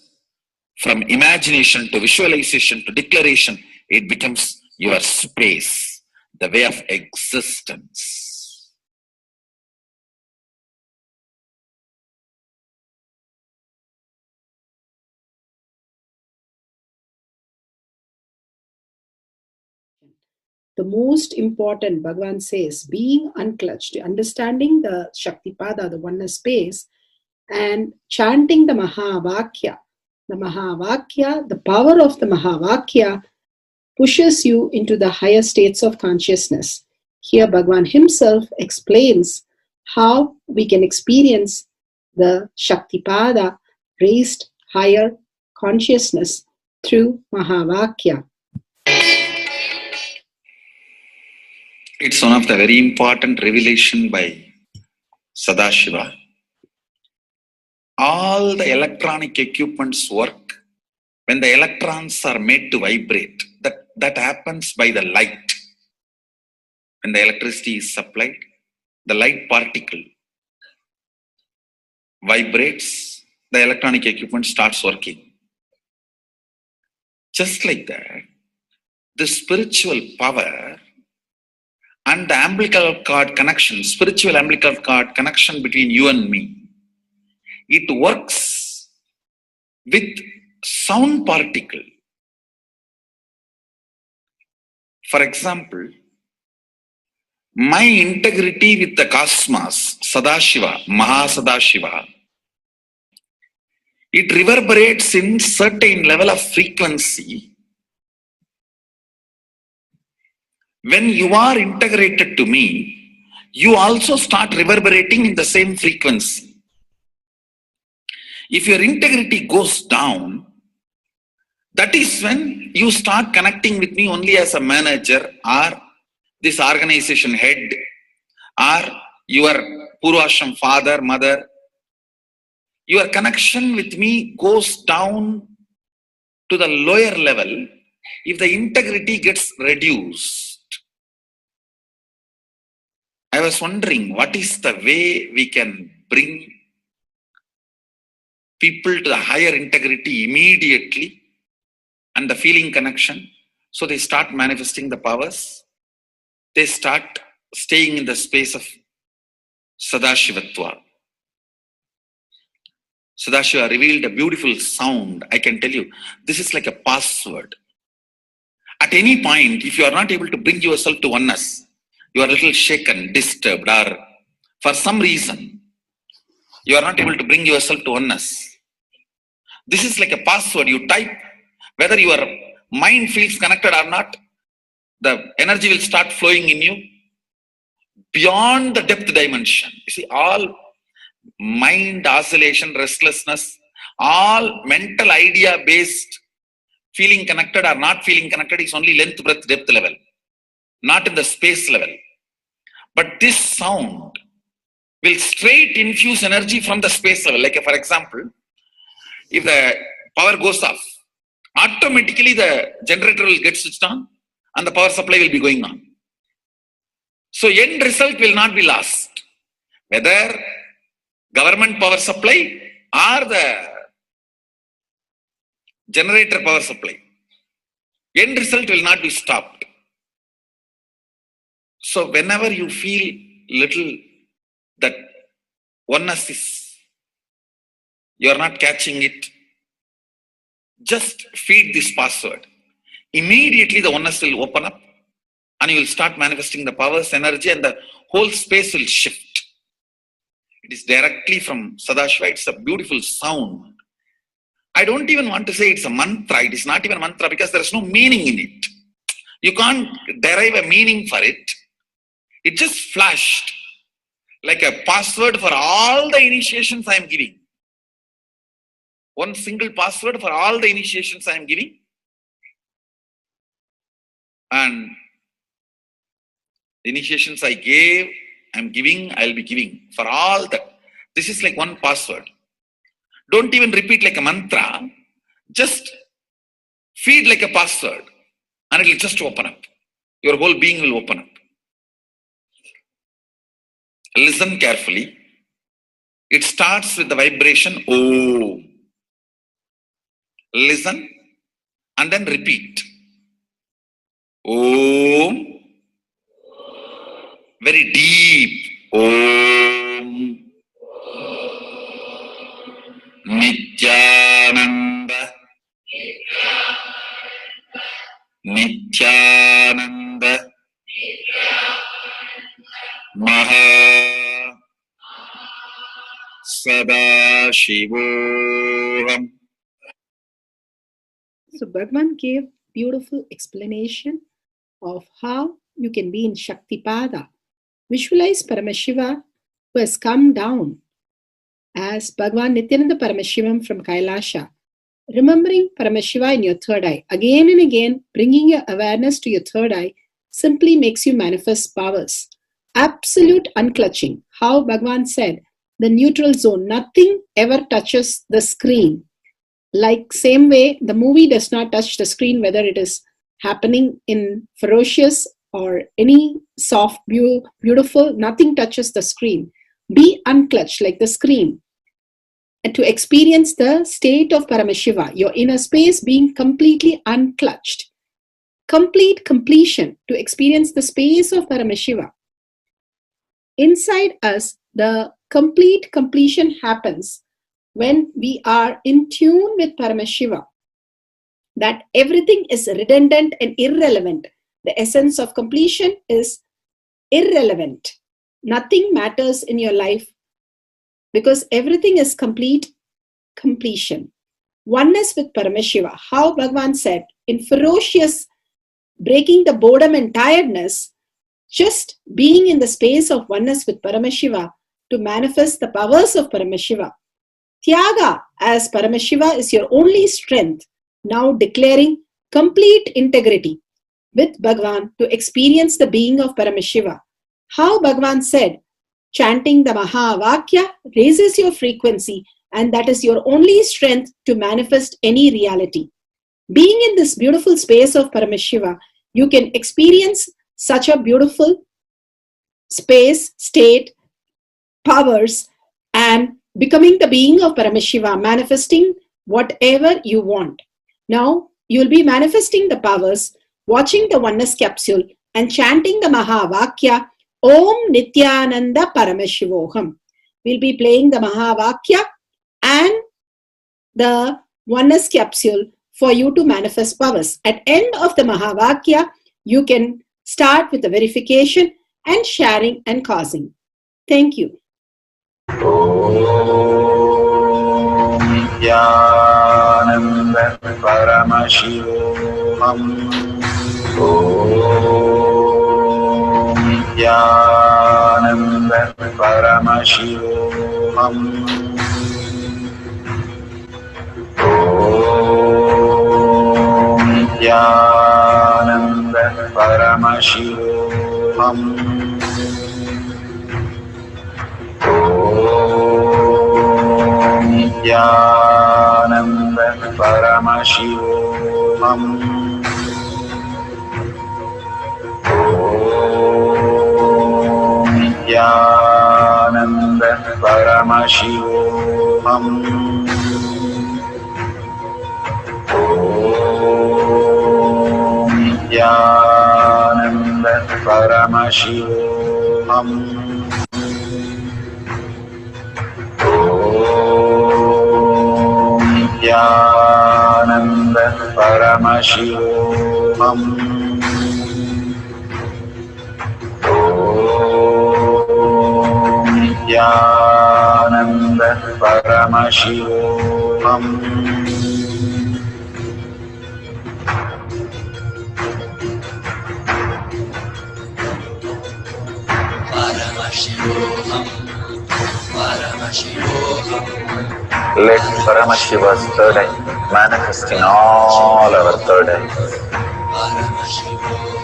from imagination to visualization to declaration, it becomes your space, the way of existence. The most important, Bhagavan says, being unclutched, understanding the Shaktipada, the oneness space, and chanting the Mahavakya. The Mahavakya, the power of the Mahavakya, pushes you into the higher states of consciousness. Here, Bhagavan himself explains how we can experience the Shaktipada, raised higher consciousness, through Mahavakya. It's one of the very important revelation by Sadashiva. All the electronic equipments work when the electrons are made to vibrate. That happens by the light. When the electricity is supplied, the light particle vibrates, the electronic equipment starts working. Just like that, the spiritual power and the umbilical cord connection, spiritual umbilical cord connection between you and me, it works with sound particle. For example, my integrity with the cosmos, Sadashiva, Mahasadashiva, it reverberates in certain level of frequency. When you are integrated to me, you also start reverberating in the same frequency. If your integrity goes down, that is when you start connecting with me only as a manager or this organization head or your Purvashram father, mother. Your connection with me goes down to the lower level if the integrity gets reduced. I was wondering, what is the way we can bring people to the higher integrity immediately and the feeling connection, so they start manifesting the powers, they start staying in the space of Sadashivatva. Sadashiva revealed a beautiful sound. I can tell you, this is like a password. At any point, if you are not able to bring yourself to oneness, you are a little shaken, disturbed, or for some reason, you are not able to bring yourself to oneness. This is like a password. You type, whether your mind feels connected or not, the energy will start flowing in you beyond the depth dimension. You see, all mind oscillation, restlessness, all mental idea based feeling connected or not feeling connected is only length, breadth, depth level, not in the space level. But this sound will straight infuse energy from the space level. Like for example, if the power goes off, automatically the generator will get switched on and the power supply will be going on. So end result will not be lost. Whether government power supply or the generator power supply, end result will not be stopped. So whenever you feel little that oneness is, you are not catching it, just feed this password. Immediately the oneness will open up and you will start manifesting the powers, energy, and the whole space will shift. It is directly from Sadashiva. It's a beautiful sound. I don't even want to say it's a mantra. It is not even a mantra because there is no meaning in it. You can't derive a meaning for it. It just flashed like a password for all the initiations I am giving. One single password for all the initiations I am giving. And the initiations I gave, I am giving, I will be giving for all that. This is like one password. Don't even repeat like a mantra. Just feed like a password and it will just open up. Your whole being will open up. Listen carefully. It starts with the vibration Om. Listen and then repeat. Om. Very deep. Om. Nithyananda. Nithyananda. Maha Sadashivoham. So Bhagavan gave beautiful explanation of how you can be in Shaktipada. Visualize Paramashiva who has come down as Bhagavan Nithyananda Paramashivam from Kailasha. Remembering Paramashiva in your third eye. Again and again, bringing your awareness to your third eye simply makes you manifest powers. Absolute unclutching. How Bhagavan said, the neutral zone, nothing ever touches the screen. Like same way, the movie does not touch the screen, whether it is happening in ferocious or any soft, beautiful, nothing touches the screen. Be unclutched like the screen. And to experience the state of Paramashiva, your inner space being completely unclutched. Complete completion to experience the space of Paramashiva. Inside us, the complete completion happens when we are in tune with Paramashiva. That everything is redundant and irrelevant. The essence of completion is irrelevant. Nothing matters in your life because everything is completion. Oneness with Paramashiva. How Bhagavan said, in ferocious breaking the boredom and tiredness, just being in the space of oneness with Paramashiva to manifest the powers of Paramashiva. Tyaga as Paramashiva is your only strength, now declaring complete integrity with Bhagavan to experience the being of Paramashiva. How Bhagavan said, chanting the Mahavakya raises your frequency, and that is your only strength to manifest any reality. Being in this beautiful space of Paramashiva, you can experience such a beautiful space, state, powers, and becoming the being of Paramashiva, manifesting whatever you want. Now, you will be manifesting the powers, watching the oneness capsule, and chanting the Mahavakya, Om Nithyananda Paramashivoham. We'll be playing the Mahavakya and the oneness capsule for you to manifest powers. At end of the Mahavakya, you can start with the verification and sharing and causing. Thank you. Nithyananda Paramashivoham. Om Nithyananda Paramashivoham. Om Nithyananda Paramashivoham. Om Nithyananda Paramashivoham. Om Nithyananda Paramashivoham. Om Nithyananda Paramashivoham. Om Nithyananda Paramashivoham. Om Nithyananda Paramashivoham. Let Paramashiva's third eye manifest in all our third eyes.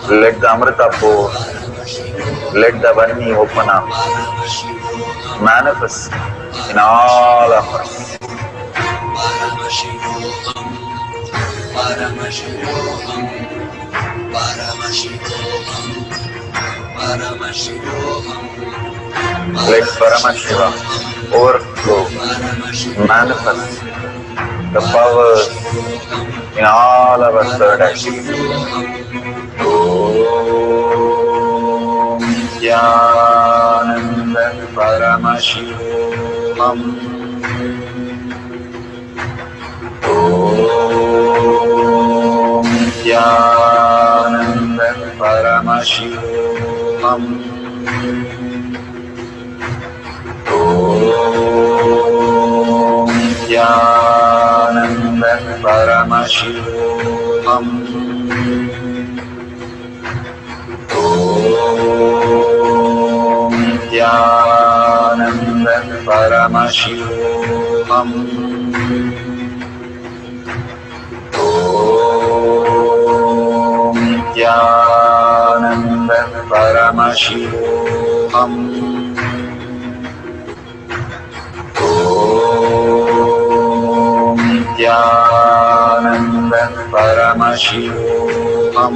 Let the Amrita pour, let the Varni open up, manifest in all of us. Let Paramashiva overflow, manifest the powers in all our third eyes. Om Nithyananda Paramashivoham. Om Nithyananda Paramashivoham. Om Nithyananda Paramashivoham. Om Nithyananda Paramashivoham. Om Nithyananda Paramashivoham. Om Nithyananda Paramashivoham.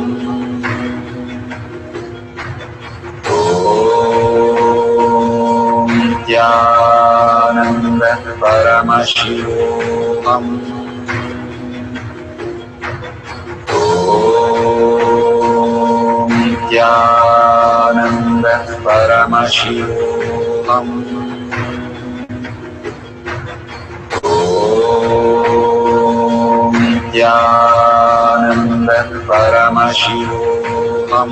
Om Nithyananda Paramashivoham. Om Nithyananda Paramashivoham. Om Nithyananda Paramashivoham.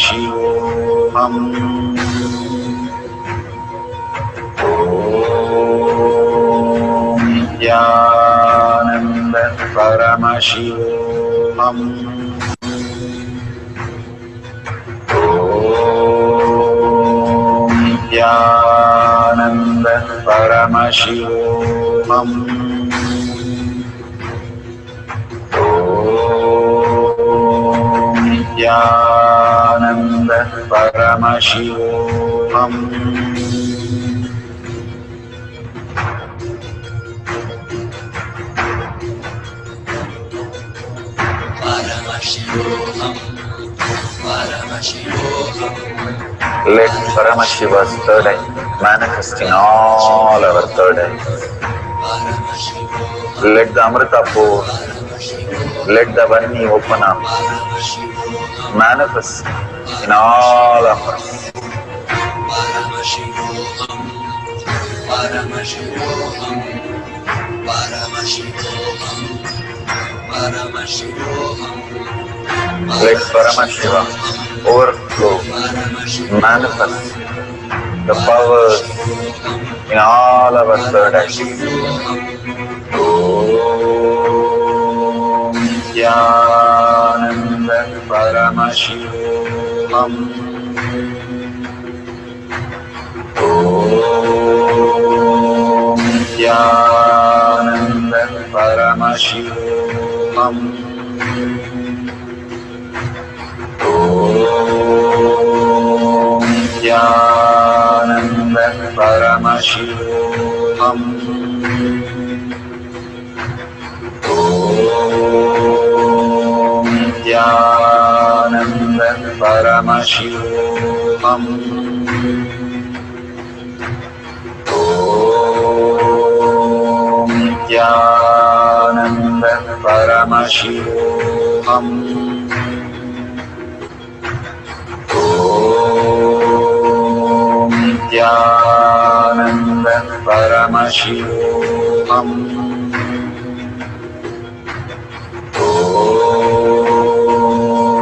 Paramashivoham. Om Nithyananda Paramashivoham. Om Nithyananda Paramashivoham. Om Nithyananda Paramashivoham. Let Paramashiva's third eye manifest in all our third eyes. Let the Amrita pour, let the Vani open up, manifest in all of us. Let Paramashiva overflow, manifest the powers in all our third eyes. Om Nithyananda Paramashivoham. Om Nithyananda Paramashivoham. Om Nithyananda Paramashivoham. Om Nithyananda Paramashivoham. Om Nithyananda Paramashivoham. Om Nithyananda Paramashivoham.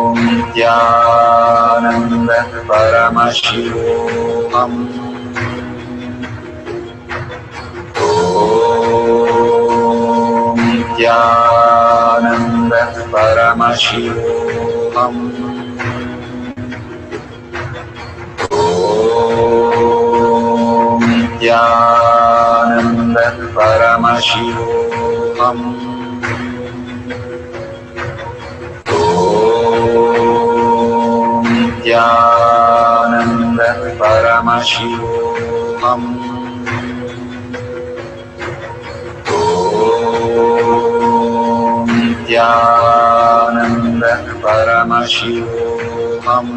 Om Nithyananda Paramashivoham. Om Nithyananda Paramashivoham. Om Nithyananda Paramashivoham. Om Nithyananda Paramashivoham. Om Nithyananda Paramashivoham.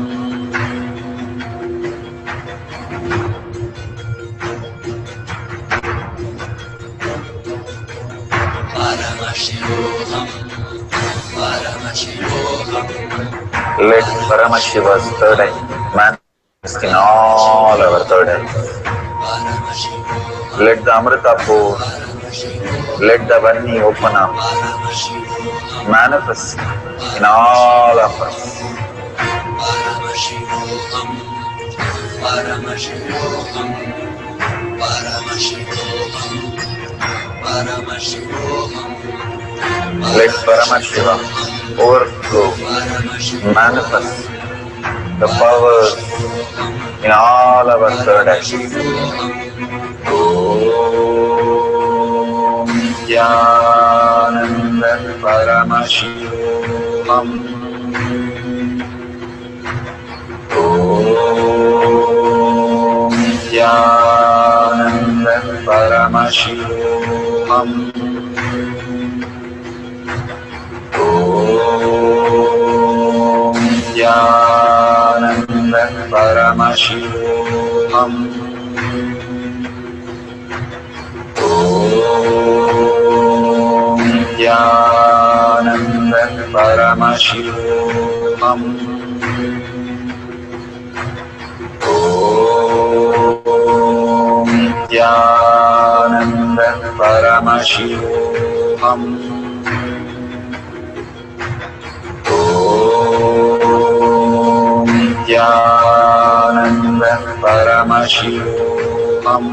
Let Paramashiva's third eye manifest in all our third eyes. Let the Amrita pour, let the Vani open up, manifest in all of us. Let Paramashiva overflow, manifest the powers in all our third eyes. Om Nithyananda Paramashivoham. Om Nithyananda Paramashivoham. Om Nithyananda Paramashivoham. Om Nithyananda Paramashivoham. Om Nithyananda Paramashivoham. Om Nithyananda Paramashivam. Om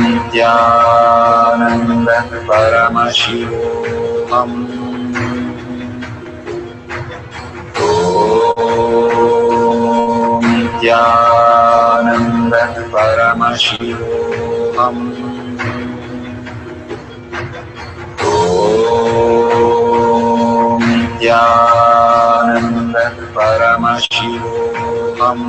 Nithyananda Paramashivam. Om Nithyananda Paramashivam. Om Nithyananda Paramashivam. Om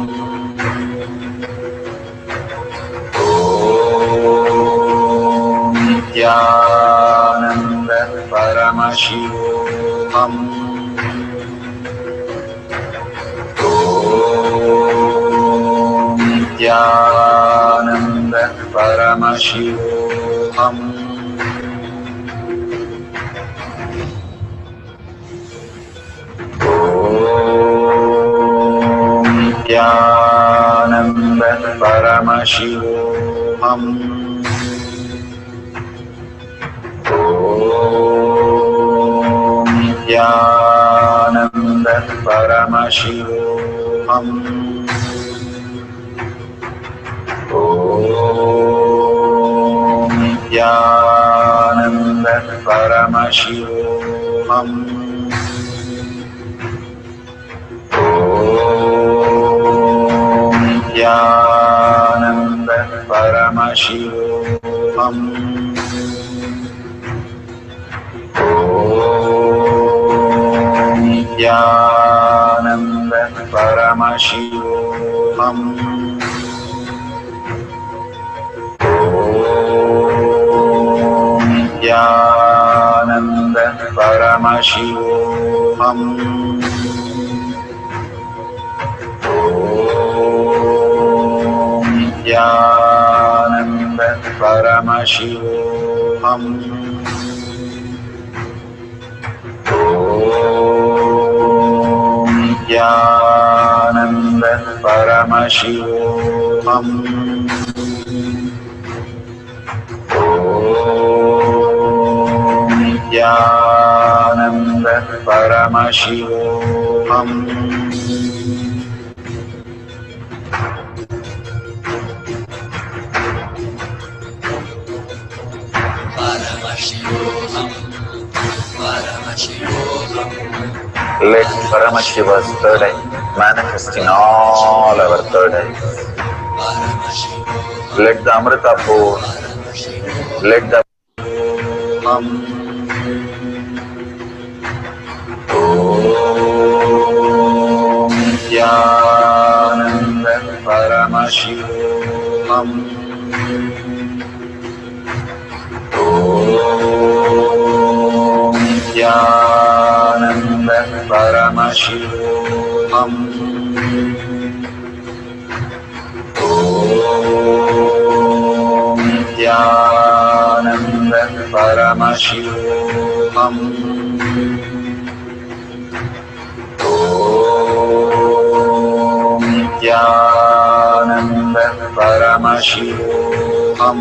Nithyananda Paramashivam. Om Nithyananda Paramashivam. Om Nithyananda Paramashivam. Om Nithyananda Paramashivam. Om Nithyananda Paramashivam. Om Nithyananda Paramashivam. Om Nithyananda Paramashivam. Om Nithyananda Paramashivam. Om Nithyananda Paramashivam. Om Nithyananda Paramashivam. Om Nithyananda Paramashivam. Let Paramashiva's third eye manifest in all our third eyes. Let the Amrita pour, let the Om Nithyananda Paramashivam. Om Nithyananda Paramashivam. Om Nithyananda Paramashivam. Om Nithyananda Paramashivam. Om Nithyananda Paramashivam. Om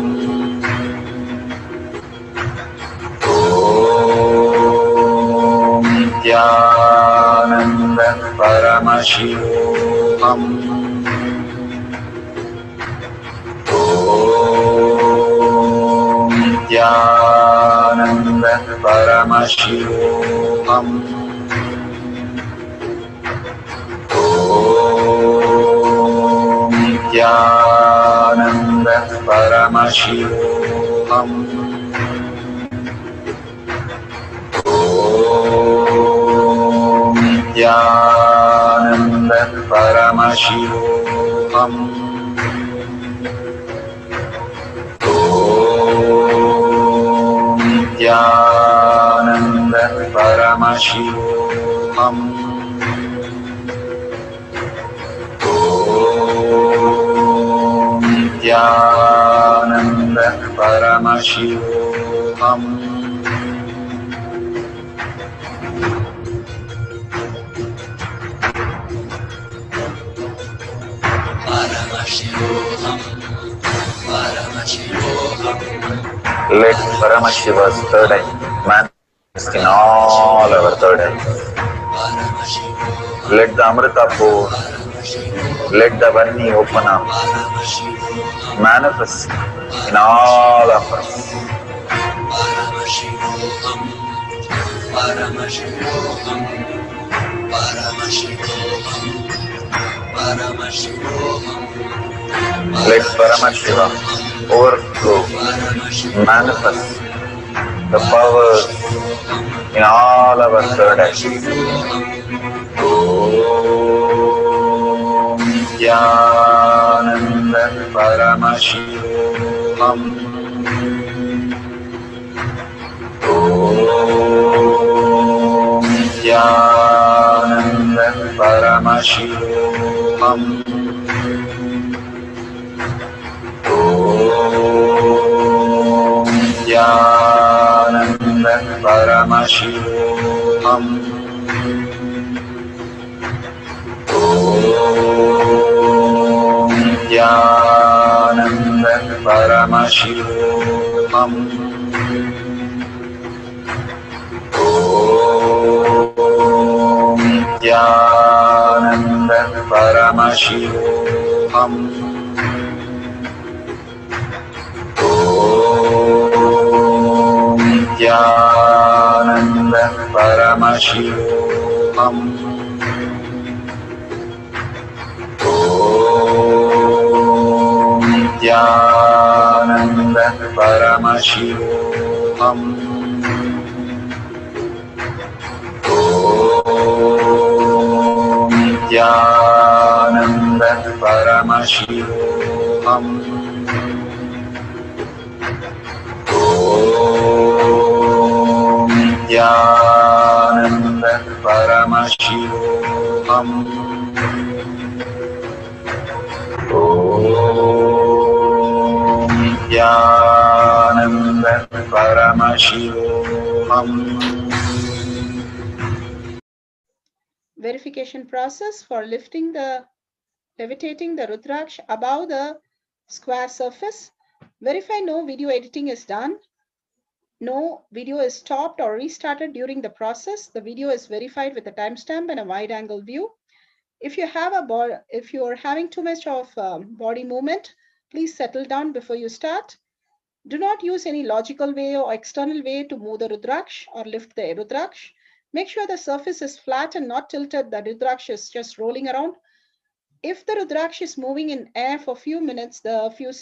Nithyananda Paramashivam. Om Nithyananda Paramashivam. Om Nithyananda Paramashivam. Om Nithyananda Paramashivam. Om Nithyananda Paramashivam. Let Paramashiva's third eye man in all our third eye. Let the Amrita pour, let the Vani open up, manifest in all of us. Let Paramashiva overflow, manifest the powers in all our third eye. Om Nithyananda Paramashivam. Om Nithyananda Paramashivam. Om Nithyananda Paramashivam. Om Nithyananda Paramashivam. Om Nithyananda Paramashivam. Om Nithyananda Paramashivam. Om Nithyananda Paramashivam. Om Nithyananda Paramashivam. Om Nithyananda Paramashivam. Om Nithyananda Paramashivam. Verification process for levitating the rudraksha above the square surface. Verify no video editing is done. No video is stopped or restarted during the process. The video is verified with a timestamp and a wide angle view. If you are having too much of body movement, please settle down before you start. Do not use any logical way or external way to move the rudraksha or lift the rudraksha. Make sure the surface is flat and not tilted. The rudraksha is just rolling around. If the rudraksha is moving in air for a few minutes, 2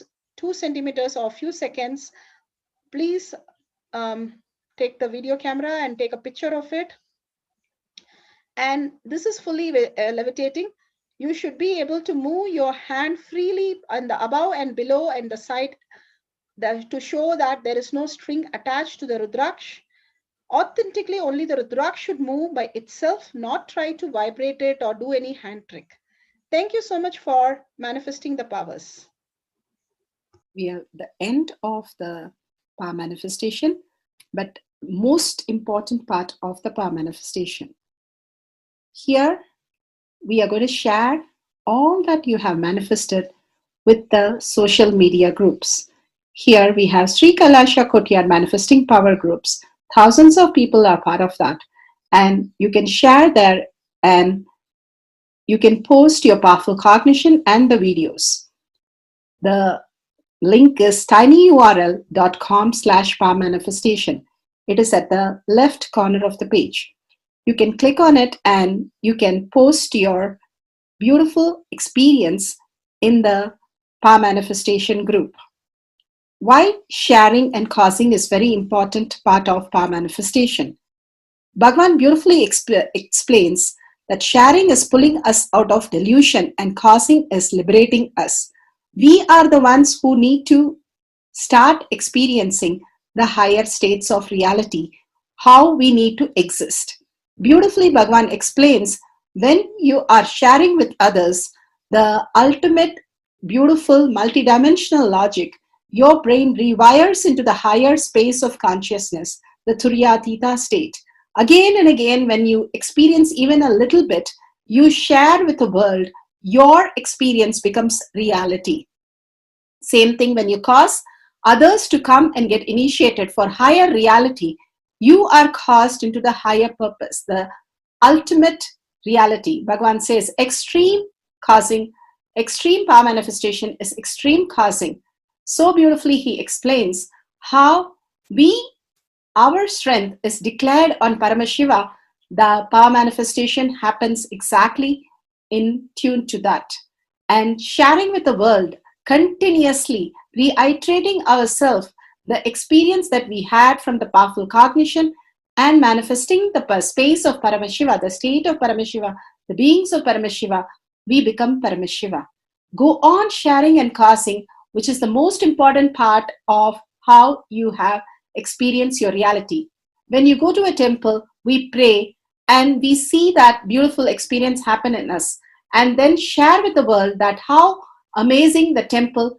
centimeters or a few seconds, please take the video camera and take a picture of it. And this is fully levitating. You should be able to move your hand freely on the above and below and the side to show that there is no string attached to the rudraksha. Authentically, only the rudraksha should move by itself, not try to vibrate it or do any hand trick. Thank you so much for manifesting the powers. We are at the end of the power manifestation, but most important part of the power manifestation. Here, we are going to share all that you have manifested with the social media groups. Here we have Sri Kailasha Kotyar manifesting power groups. Thousands of people are part of that. And you can share there and you can post your powerful cognition and the videos. The link is tinyurl.com/power manifestation. It is at the left corner of the page. You can click on it and you can post your beautiful experience in the power manifestation group. Why sharing and causing is very important part of power manifestation. Bhagavan beautifully explains that sharing is pulling us out of delusion and causing is liberating us. We are the ones who need to start experiencing the higher states of reality, how we need to exist. Beautifully, Bhagavan explains when you are sharing with others the ultimate beautiful multidimensional logic, your brain rewires into the higher space of consciousness, the Turyatita state. Again and again, when you experience even a little bit, you share with the world, your experience becomes reality. Same thing when you cause others to come and get initiated for higher reality, you are caused into the higher purpose, the ultimate reality. Bhagavan says extreme power manifestation is extreme causing. So beautifully he explains how our strength is declared on Paramashiva. The power manifestation happens exactly in tune to that. And sharing with the world, continuously reiterating ourselves the experience that we had from the powerful cognition and manifesting the space of Paramashiva, the state of Paramashiva, the beings of Paramashiva, we become Paramashiva. Go on sharing and causing, which is the most important part of how you have experienced your reality. When you go to a temple, we pray and we see that beautiful experience happen in us, and then share with the world that how amazing the temple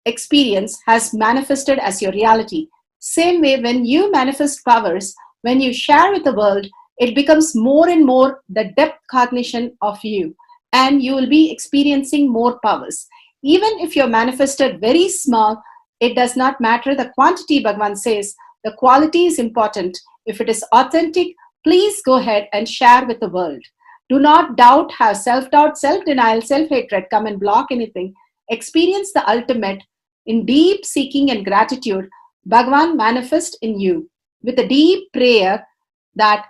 experience has manifested as your reality. Same way, when you manifest powers, when you share with the world, it becomes more and more the depth cognition of you, and you will be experiencing more powers. Even if you're manifested very small, it does not matter the quantity. Bhagavan says the quality is important. If it is authentic, please go ahead and share with the world. Do not doubt, have self-doubt, self-denial, self-hatred come and block anything. Experience the ultimate in deep seeking and gratitude. Bhagavan manifest in you with a deep prayer, that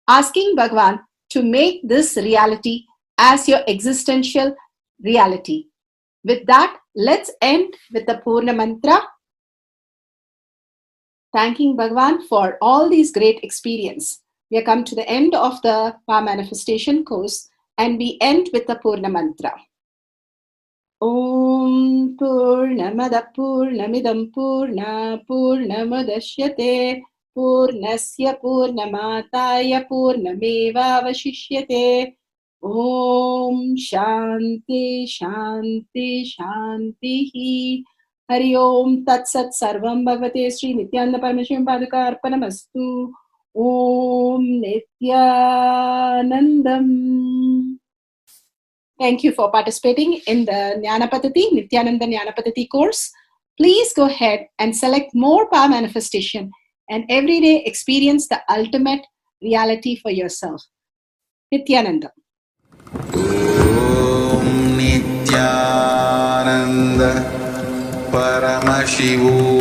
asking Bhagavan to make this reality as your existential reality. With that, let's end with the Purna Mantra, thanking Bhagavan for all these great experience. We have come to the end of the Power Manifestation course, and we end with the Purna Mantra. Om Purnamada Purnamidam Purna Purnamudashyate Purnasya Purnamataya Purnameva Vashishyate. Om Shanti Shanti Shanti. Hari Om Tat Sat Sarvam Bhagavate Sri Nithyananda Paramashivam Padaka Arpanamastu. Om Nithyanandam. Thank you for participating in the Jnana Paddhati, Nithyananda Jnana Paddhati course. Please go ahead and select more power manifestation and every day experience the ultimate reality for yourself. Nithyananda. Om Nithyananda Paramashivo